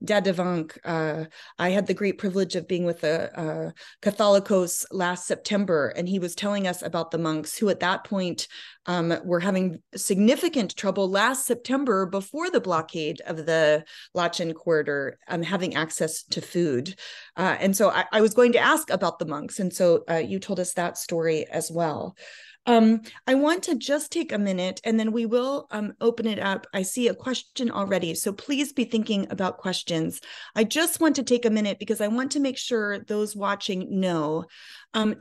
Dadavank, I had the great privilege of being with a Catholicos last September, and he was telling us about the monks who at that point were having significant trouble last September before the blockade of the Lachen corridor, having access to food. And so I was going to ask about the monks. And so you told us that story as well. I want to just take a minute and then we will open it up. I see a question already, so please be thinking about questions. I just want to take a minute because I want to make sure those watching know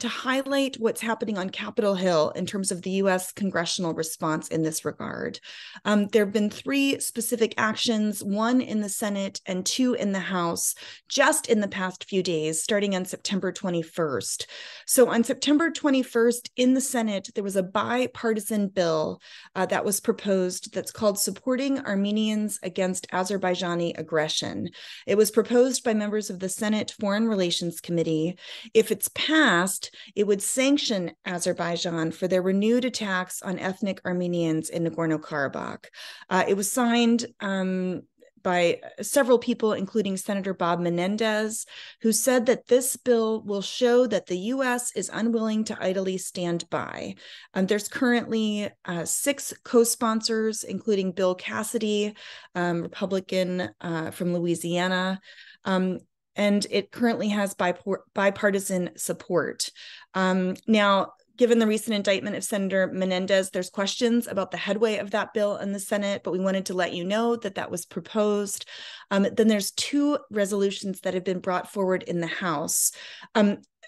to highlight what's happening on Capitol Hill in terms of the U.S. congressional response in this regard. There have been 3 specific actions, 1 in the Senate and 2 in the House, just in the past few days, starting on September 21st. So on September 21st in the Senate, there was a bipartisan bill that was proposed that's called Supporting Armenians Against Azerbaijani Aggression. It was proposed by members of the Senate Foreign Relations Committee. If it's passed, it would sanction Azerbaijan for their renewed attacks on ethnic Armenians in Nagorno-Karabakh. It was signed by several people, including Senator Bob Menendez, who said that this bill will show that the U.S. is unwilling to idly stand by. There's currently 6 co-sponsors, including Bill Cassidy, Republican from Louisiana, and it currently has bipartisan support. Now, given the recent indictment of Senator Menendez, there's questions about the headway of that bill in the Senate, but we wanted to let you know that that was proposed. Then there's 2 resolutions that have been brought forward in the House.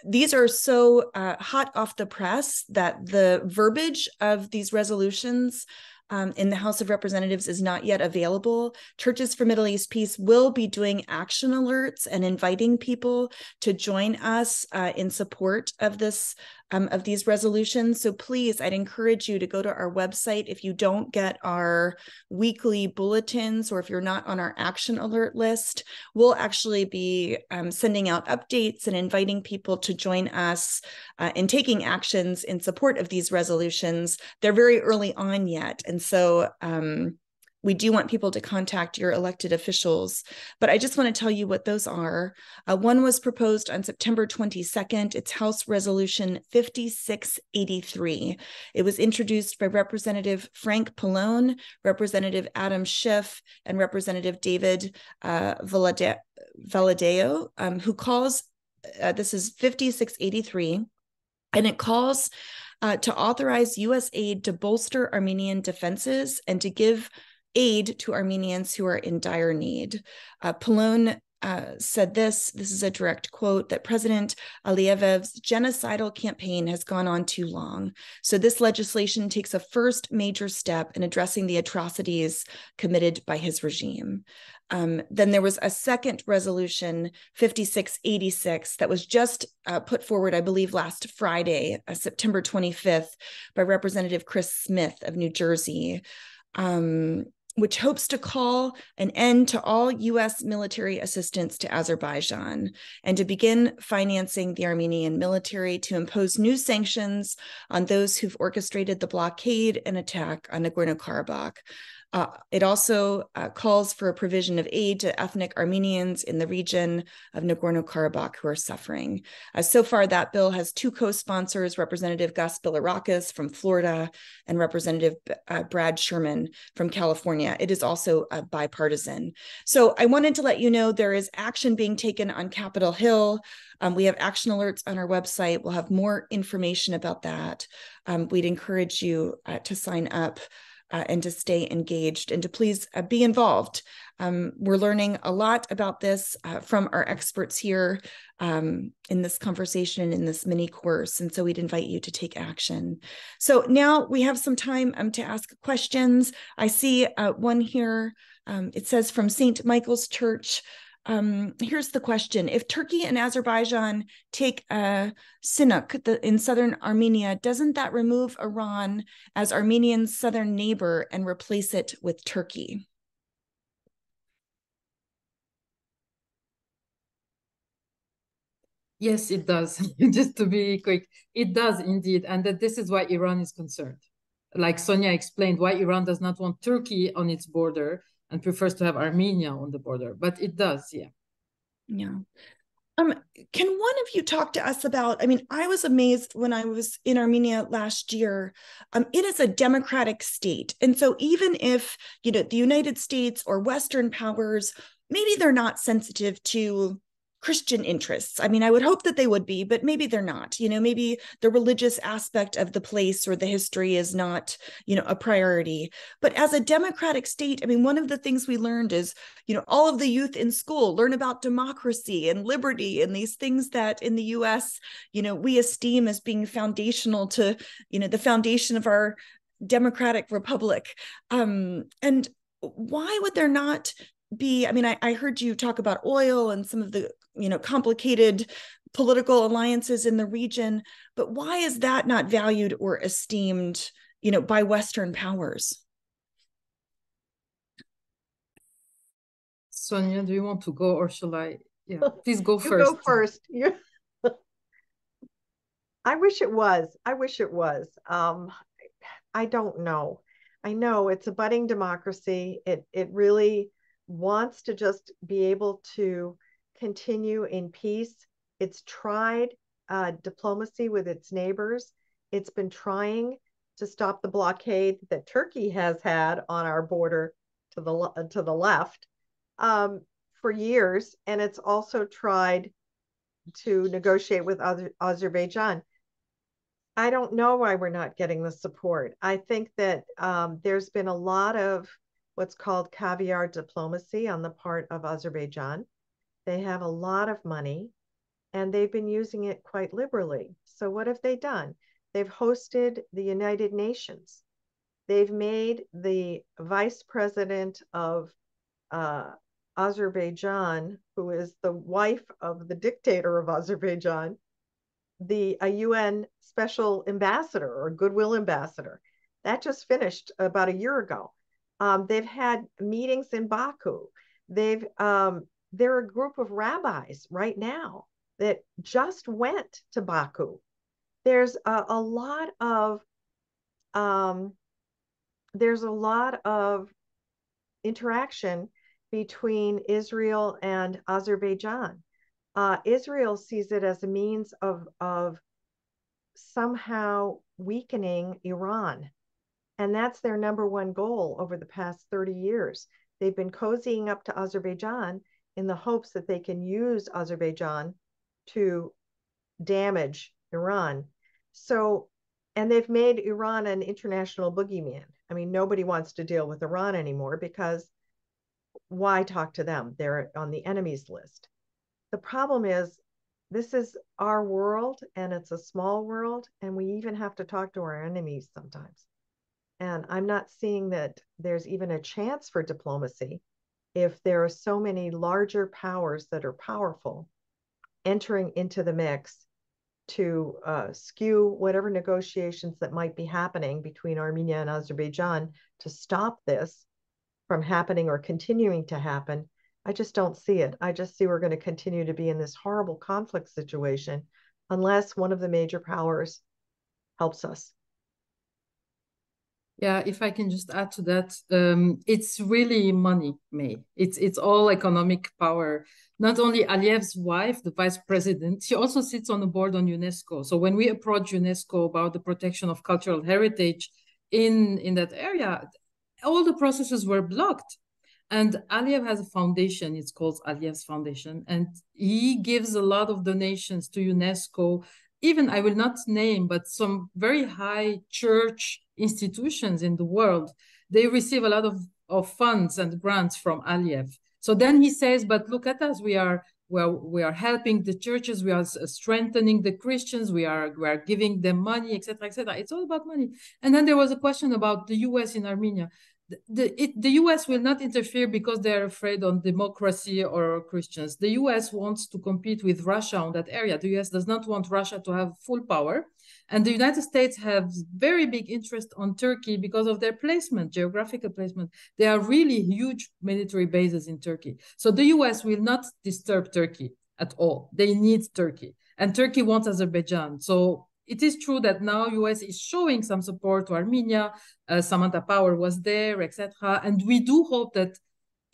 These are so hot off the press that the verbiage of these resolutions in the House of Representatives is not yet available. Churches for Middle East Peace will be doing action alerts and inviting people to join us in support of this of these resolutions. So please, I'd encourage you to go to our website if you don't get our weekly bulletins or if you're not on our action alert list. We'll actually be sending out updates and inviting people to join us in taking actions in support of these resolutions. They're very early on yet, and so we do want people to contact your elected officials, but I just want to tell you what those are. One was proposed on September 22nd. It's House Resolution 5683. It was introduced by Representative Frank Pallone, Representative Adam Schiff, and Representative David Valadao, who calls, this is 5683, and it calls to authorize U.S. aid to bolster Armenian defenses and to give aid to Armenians who are in dire need. Pallone said this is a direct quote, that President Aliyev's genocidal campaign has gone on too long. So this legislation takes a first major step in addressing the atrocities committed by his regime. Then there was a second resolution, 5686, that was just put forward, I believe, last Friday, September 25th, by Representative Chris Smith of New Jersey. which hopes to call an end to all U.S. military assistance to Azerbaijan and to begin financing the Armenian military to impose new sanctions on those who've orchestrated the blockade and attack on Nagorno-Karabakh. It also calls for a provision of aid to ethnic Armenians in the region of Nagorno-Karabakh who are suffering. So far, that bill has two co-sponsors, Representative Gus Bilirakis from Florida and Representative Brad Sherman from California. It is also bipartisan. So I wanted to let you know there is action being taken on Capitol Hill. We have action alerts on our website. We'll have more information about that. We'd encourage you to sign up and to stay engaged and to please be involved. We're learning a lot about this from our experts here in this conversation, in this mini course. And so we'd invite you to take action. So now we have some time to ask questions. I see one here. It says from St. Michael's Church. Here's the question. If Turkey and Azerbaijan take Sinuk in southern Armenia, doesn't that remove Iran as Armenia's southern neighbor and replace it with Turkey? Yes, it does. Just to be quick, it does indeed. And that this is why Iran is concerned. Like Sonia explained, why Iran does not want Turkey on its border and prefers to have Armenia on the border. But it does, yeah. Yeah. Can one of you talk to us about, I mean, I was amazed when I was in Armenia last year. It is a democratic state. And so even if, the United States or Western powers, maybe they're not sensitive to Christian interests. I mean, I would hope that they would be, but maybe they're not. Maybe the religious aspect of the place or the history is not, a priority. But as a democratic state, I mean, one of the things we learned is, all of the youth in school learn about democracy and liberty and these things that in the US, we esteem as being foundational to, the foundation of our democratic republic. And why would there not be, I mean, I heard you talk about oil and some of the, complicated political alliances in the region, but why is that not valued or esteemed, by Western powers? Sonia, do you want to go or shall I? Yeah, please go You first. go first. I wish it was. I wish it was. I don't know. I know it's a budding democracy. It really wants to just be able to continue in peace. It's tried diplomacy with its neighbors. It's been trying to stop the blockade that Turkey has had on our border to the left for years, and it's also tried to negotiate with Azerbaijan. I don't know why we're not getting the support. I think that there's been a lot of what's called caviar diplomacy on the part of Azerbaijan. They have a lot of money and they've been using it quite liberally. So what have they done? They've hosted the United Nations. They've made the vice president of Azerbaijan, who is the wife of the dictator of Azerbaijan, a UN special ambassador or goodwill ambassador. That just finished about a year ago. They've had meetings in Baku. They're a group of rabbis right now that just went to Baku. There's a lot of interaction between Israel and Azerbaijan. Israel sees it as a means of somehow weakening Iran. And that's their number one goal over the past 30 years. They've been cozying up to Azerbaijan in the hopes that they can use Azerbaijan to damage Iran. So, and they've made Iran an international boogeyman. I mean, nobody wants to deal with Iran anymore because why talk to them? They're on the enemies list. The problem is, this is our world and it's a small world, and we even have to talk to our enemies sometimes. And I'm not seeing that there's even a chance for diplomacy if there are so many larger powers that are powerful entering into the mix to skew whatever negotiations that might be happening between Armenia and Azerbaijan to stop this. from happening or continuing to happen. I just don't see it. I just see we're going to continue to be in this horrible conflict situation unless one of the major powers helps us. Yeah, if I can just add to that, it's really money, May. It's all economic power. Not only Aliyev's wife, the vice president, she also sits on the board on UNESCO. So when we approach UNESCO about the protection of cultural heritage in that area, all the processes were blocked. And Aliyev has a foundation, it's called Aliyev's Foundation, and he gives a lot of donations to UNESCO. Even, I will not name, but some very high church institutions in the world, they receive a lot of funds and grants from Aliyev. So then he says, but look at us, we are helping the churches, we are strengthening the Christians, we are giving them money, etc., etc. It's all about money. And then there was a question about the US in Armenia. The US will not interfere because they're afraid on democracy or Christians. The US wants to compete with Russia on that area. The US does not want Russia to have full power. And the United States have very big interest on Turkey because of their placement, geographical placement. There are really huge military bases in Turkey. So the US will not disturb Turkey at all. They need Turkey. And Turkey wants Azerbaijan. So it is true that now US is showing some support to Armenia. Samantha Power was there, etc. And we do hope that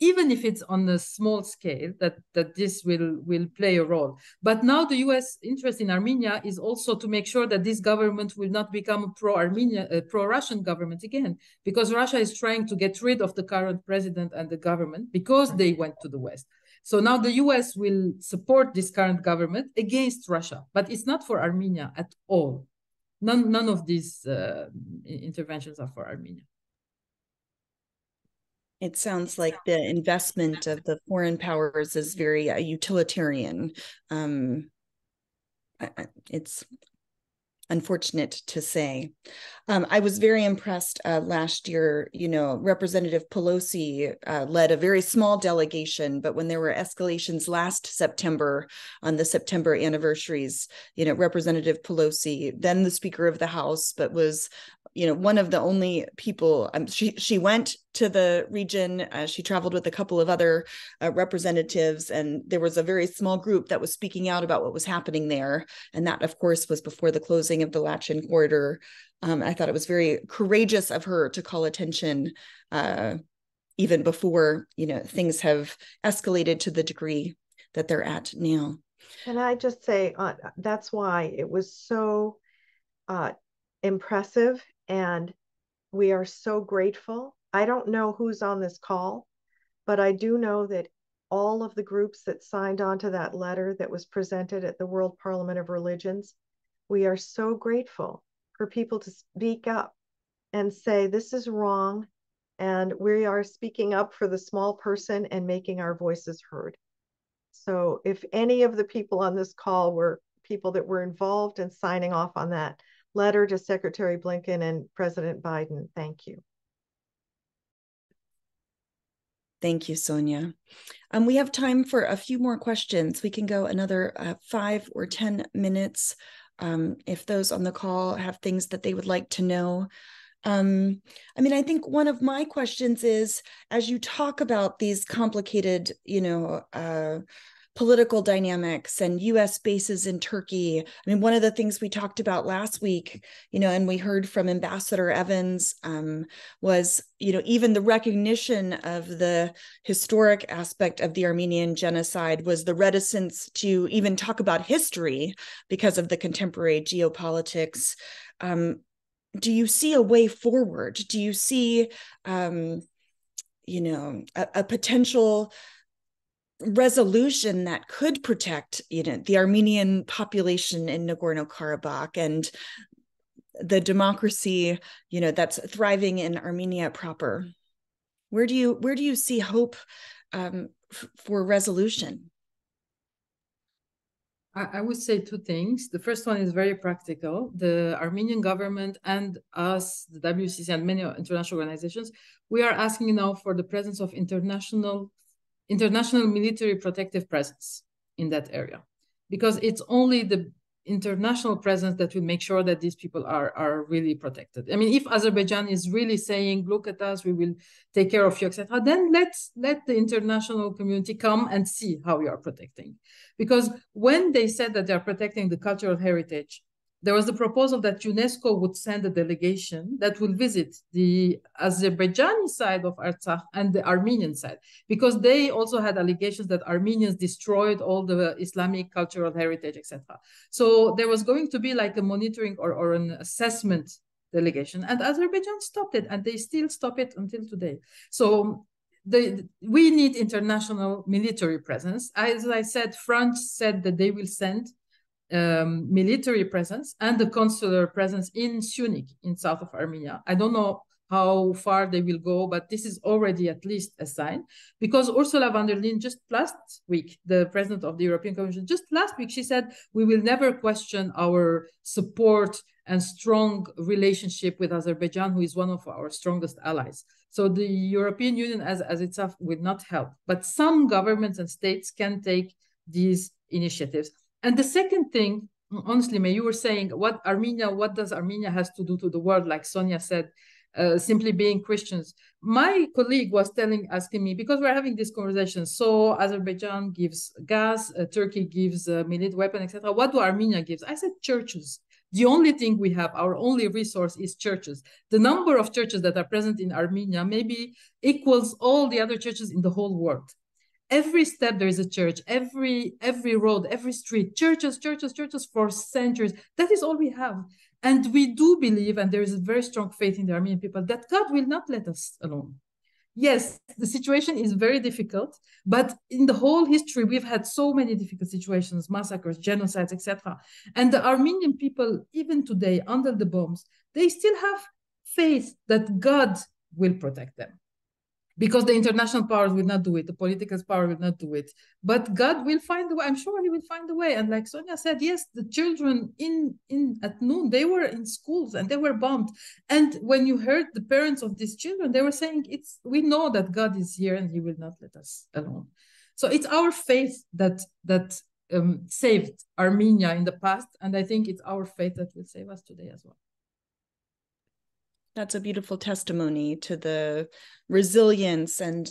even if it's on a small scale, that this will play a role. But now the US interest in Armenia is also to make sure that this government will not become a pro-Armenia, pro-Russian government again, because Russia is trying to get rid of the current president and the government because they went to the West. So now the US will support this current government against Russia, but it's not for Armenia at all. None of these interventions are for Armenia. It sounds like the investment of the foreign powers is very utilitarian. It's unfortunate to say. I was very impressed last year, Representative Pelosi led a very small delegation, but when there were escalations last September on the September anniversaries, Representative Pelosi, then the Speaker of the House, but was one of the only people, she went to the region, she traveled with a couple of other representatives, and there was a very small group that was speaking out about what was happening there. And that, of course, was before the closing of the Lachin corridor. I thought it was very courageous of her to call attention even before, things have escalated to the degree that they're at now. Can I just say, that's why it was so impressive, and we are so grateful. I don't know who's on this call, but I do know that all of the groups that signed on to that letter that was presented at the World Parliament of Religions, we are so grateful for people to speak up and say, this is wrong, and we are speaking up for the small person and making our voices heard. So if any of the people on this call were people that were involved in signing off on that letter to Secretary Blinken and President Biden, thank you. Thank you, Sonia. We have time for a few more questions. We can go another 5 or 10 minutes if those on the call have things that they would like to know. I think one of my questions is, as you talk about these complicated, political dynamics and U.S. bases in Turkey. One of the things we talked about last week, and we heard from Ambassador Evans was, even the recognition of the historic aspect of the Armenian genocide was the reticence to even talk about history because of the contemporary geopolitics. Do you see a way forward? Do you see, a potential resolution that could protect, the Armenian population in Nagorno-Karabakh and the democracy, that's thriving in Armenia proper? Where do you see hope for resolution? I would say 2 things. The first one is very practical. The Armenian government and us, the WCC and many international organizations, we are asking now for the presence of international military protective presence in that area, because it's only the international presence that will make sure that these people are really protected. I mean, if Azerbaijan is really saying, look at us, we will take care of you, etc., then let the international community come and see how you are protecting. Because when they said that they are protecting the cultural heritage, there was the proposal that UNESCO would send a delegation that will visit the Azerbaijani side of Artsakh and the Armenian side, because they also had allegations that Armenians destroyed all the Islamic cultural heritage, etc. So there was going to be like a monitoring or an assessment delegation, and Azerbaijan stopped it, and they still stop it until today. So we need international military presence. As I said, France said that they will send military presence and the consular presence in Syunik, in south of Armenia. I don't know how far they will go, but this is already at least a sign, because Ursula von der Leyen just last week, the president of the European Commission, just last week, she said, we will never question our support and strong relationship with Azerbaijan, who is one of our strongest allies. So the European Union as itself will not help, but some governments and states can take these initiatives. And the second thing, honestly, May, you were saying, what does Armenia has to do to the world? Like Sonia said, simply being Christians. My colleague was asking me, because we're having this conversation, so Azerbaijan gives gas, Turkey gives military weapon, etc. What do Armenia gives? I said churches. The only thing we have, our only resource is churches. The number of churches that are present in Armenia maybe equals all the other churches in the whole world. Every step there is a church, every road, every street, churches for centuries. That is all we have. And we do believe, and there is a very strong faith in the Armenian people, that God will not let us alone. Yes, the situation is very difficult, but in the whole history, we've had so many difficult situations, massacres, genocides, etc. And the Armenian people, even today, under the bombs, they still have faith that God will protect them. Because the international powers will not do it, the political power will not do it, but God will find a way. I'm sure He will find a way. And like Sonia said, yes, the children at noon, they were in schools and they were bombed. And when you heard the parents of these children, they were saying, we know that God is here and He will not let us alone. So it's our faith that saved Armenia in the past, and I think it's our faith that will save us today as well. That's a beautiful testimony to the resilience and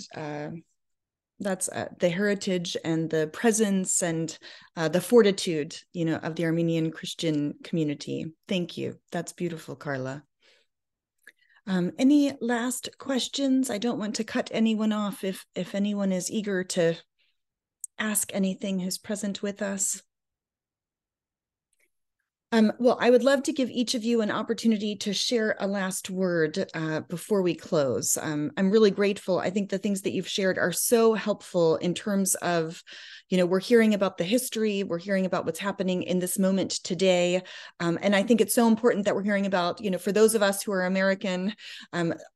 that's the heritage and the presence and the fortitude, of the Armenian Christian community. Thank you. That's beautiful, Carla. Any last questions? I don't want to cut anyone off if anyone is eager to ask anything who's present with us. Well, I would love to give each of you an opportunity to share a last word before we close. I'm really grateful. I think the things that you've shared are so helpful in terms of, we're hearing about the history, we're hearing about what's happening in this moment today. And I think it's so important that we're hearing about, for those of us who are American,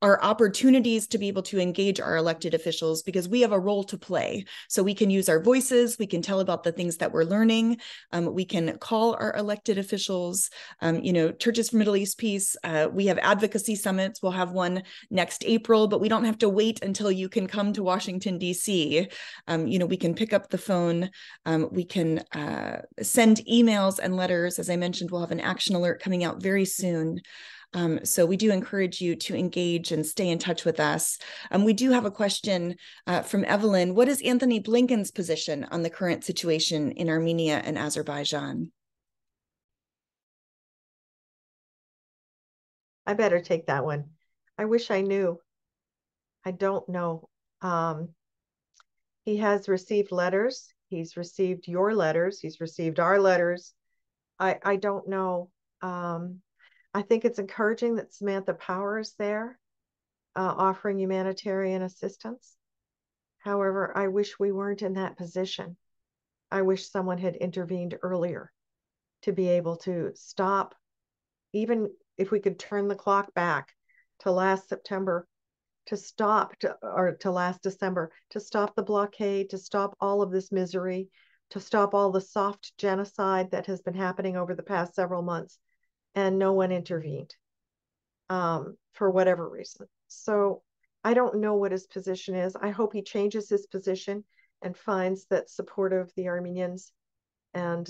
our opportunities to be able to engage our elected officials, because we have a role to play. So we can use our voices, we can tell about the things that we're learning, we can call our elected officials. Churches for Middle East Peace, we have advocacy summits. We'll have one next April, but we don't have to wait until you can come to Washington, D.C. We can pick up the phone. We can send emails and letters. As I mentioned, we'll have an action alert coming out very soon. So we do encourage you to engage and stay in touch with us. We do have a question from Evelyn. What is Anthony Blinken's position on the current situation in Armenia and Azerbaijan? I better take that one. I wish I knew. I don't know. He has received letters. He's received your letters. He's received our letters. I don't know. I think it's encouraging that Samantha Power is there offering humanitarian assistance. However, I wish we weren't in that position. I wish someone had intervened earlier to be able to stop, even if we could turn the clock back to last September, to last December, to stop the blockade, to stop all of this misery, to stop all the soft genocide that has been happening over the past several months, and no one intervened for whatever reason. So I don't know what his position is. I hope he changes his position and finds that support of the Armenians and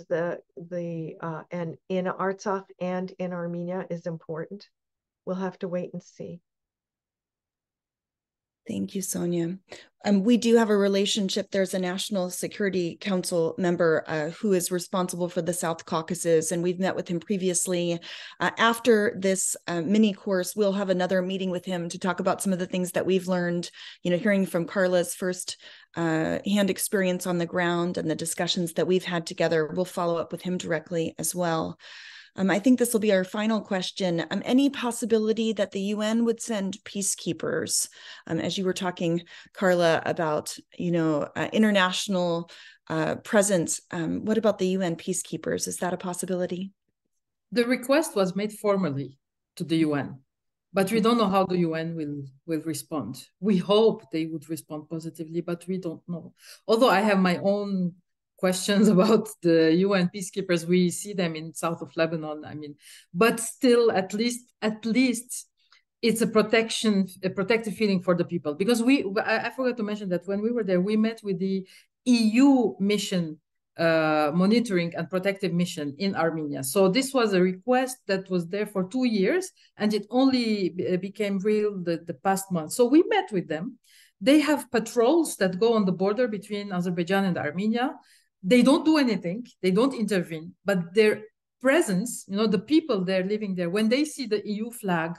and in Artsakh and in Armenia is important. We'll have to wait and see. Thank you, Sonia. We do have a relationship. There's a National Security Council member who is responsible for the South Caucasus, and we've met with him previously. After this mini course, we'll have another meeting with him to talk about some of the things that we've learned, hearing from Carla's first hand experience on the ground and the discussions that we've had together. We'll follow up with him directly as well. I think this will be our final question. Any possibility that the UN would send peacekeepers? As you were talking, Carla, about international presence, what about the UN peacekeepers? Is that a possibility? The request was made formally to the UN, but we don't know how the UN will respond. We hope they would respond positively, but we don't know. Although I have my own questions about the UN peacekeepers. We see them in south of Lebanon, but still, at least it's a protective feeling for the people. Because I forgot to mention that when we were there, we met with the EU mission, monitoring and protective mission in Armenia. So this was a request that was there for 2 years, and it only became real the past month. So we met with them. They have patrols that go on the border between Azerbaijan and Armenia. They don't do anything, they don't intervene, but their presence, the people there living there, when they see the EU flag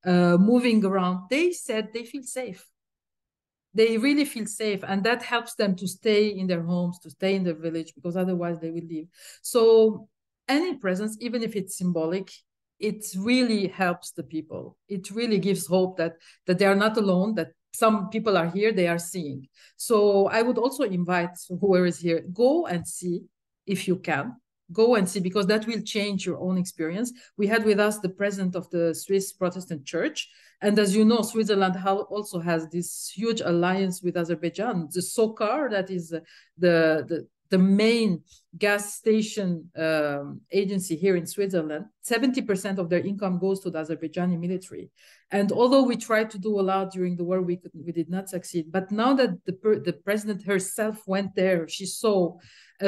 moving around, they said they feel safe. They really feel safe, and that helps them to stay in their homes, to stay in their village, because otherwise they will leave. So any presence, even if it's symbolic, it really helps the people. It really gives hope that they are not alone, that some people are here, they are seeing. So I would also invite whoever is here, go and see if you can. Go and see, because that will change your own experience. We had with us the president of the Swiss Protestant Church. And as you know, Switzerland also has this huge alliance with Azerbaijan. The SOCAR, that is the main gas station agency here in Switzerland. 70% of their income goes to the Azerbaijani military. And although we tried to do a lot during the war, we did not succeed. But now that the president herself went there, she saw,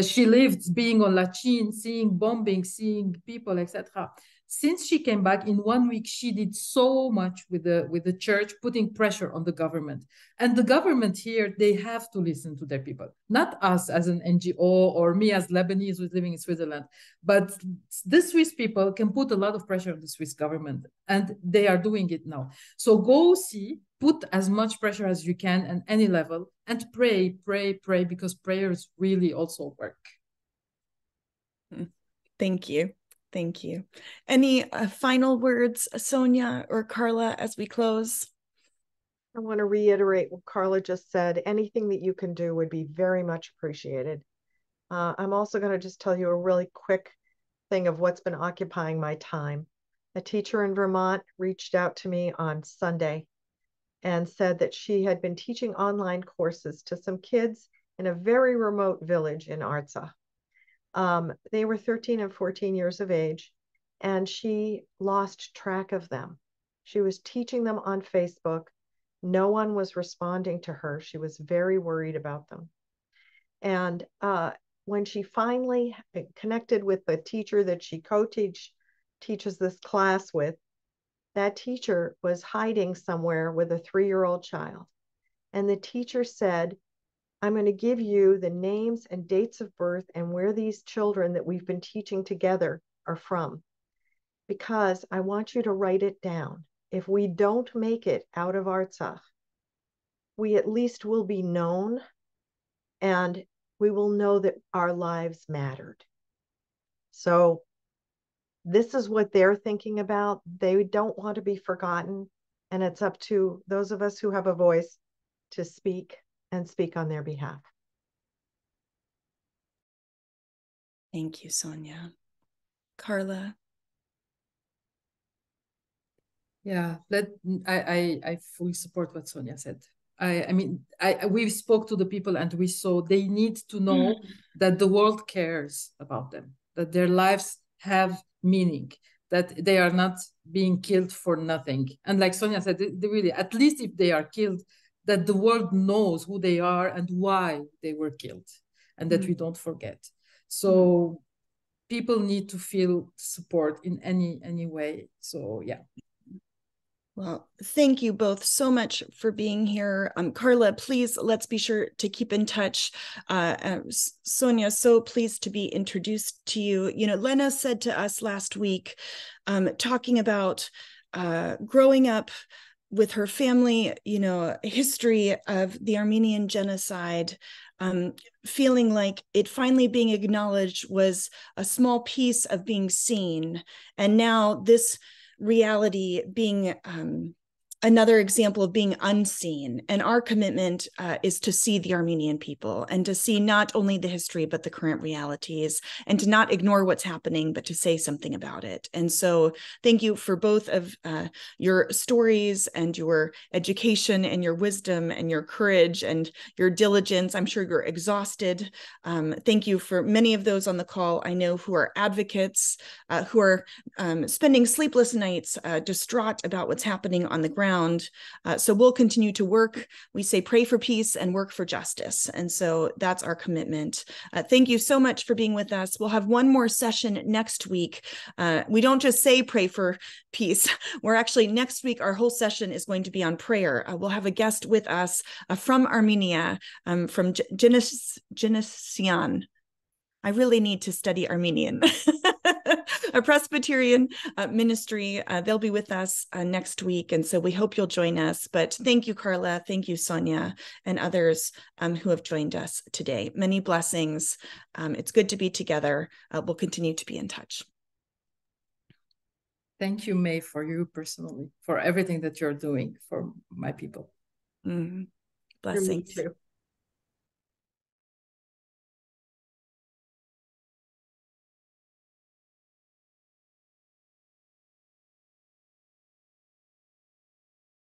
she lived being on Lachin, seeing bombing, seeing people, etc. Since she came back, in 1 week, she did so much with the church, putting pressure on the government. And the government here, they have to listen to their people. Not us as an NGO or me as Lebanese who's living in Switzerland, but the Swiss people can put a lot of pressure on the Swiss government, and they are doing it now. So go see, put as much pressure as you can at any level, and pray, because prayers really also work. Thank you. Thank you. Any final words, Sonia or Carla, as we close? I want to reiterate what Carla just said. Anything that you can do would be very much appreciated. I'm also going to just tell you a really quick thing of what's been occupying my time. A teacher in Vermont reached out to me on Sunday and said that she had been teaching online courses to some kids in a very remote village in Artsakh. They were 13 and 14 years of age, and she lost track of them. She was teaching them on Facebook. No one was responding to her. She was very worried about them. And when she finally connected with the teacher that she teaches this class with, that teacher was hiding somewhere with a 3-year-old child. And the teacher said, I'm going to give you the names and dates of birth and where these children that we've been teaching together are from, because I want you to write it down. If we don't make it out of Artsakh, we at least will be known, and we will know that our lives mattered. So this is what they're thinking about. They don't want to be forgotten, and it's up to those of us who have a voice to speak and speak on their behalf. Thank you, Sonia. Carla? Yeah, I fully support what Sonia said. We spoke to the people, and we saw they need to know that the world cares about them, that their lives have meaning, that they are not being killed for nothing. And like Sonia said, they really, at least if they are killed, that the world knows who they are and why they were killed, and that we don't forget. So people need to feel support in any way. So yeah. Well, thank you both so much for being here. Carla, please, let's be sure to keep in touch. Sonia, so pleased to be introduced to you. You know, Lena said to us last week, talking about growing up with her family, you know, history of the Armenian genocide, feeling like it finally being acknowledged was a small piece of being seen. And now this reality being another example of being unseen. And our commitment is to see the Armenian people and to see not only the history, but the current realities, and to not ignore what's happening, but to say something about it. And so thank you for both of your stories and your education and your wisdom and your courage and your diligence. I'm sure you're exhausted. Thank you for many of those on the call I know who are advocates, who are spending sleepless nights distraught about what's happening on the ground. So we'll continue to work. We say pray for peace and work for justice. And so that's our commitment. Thank you so much for being with us. We'll have one more session next week. We don't just say pray for peace. We're actually, next week, our whole session is going to be on prayer. We'll have a guest with us from Armenia, from Genesian. I really need to study Armenian. A Presbyterian ministry. They'll be with us next week. And so we hope you'll join us. But thank you, Carla. Thank you, Sonia, and others who have joined us today. Many blessings. It's good to be together. We'll continue to be in touch. Thank you, May, for you personally, for everything that you're doing for my people. Blessings. For me too.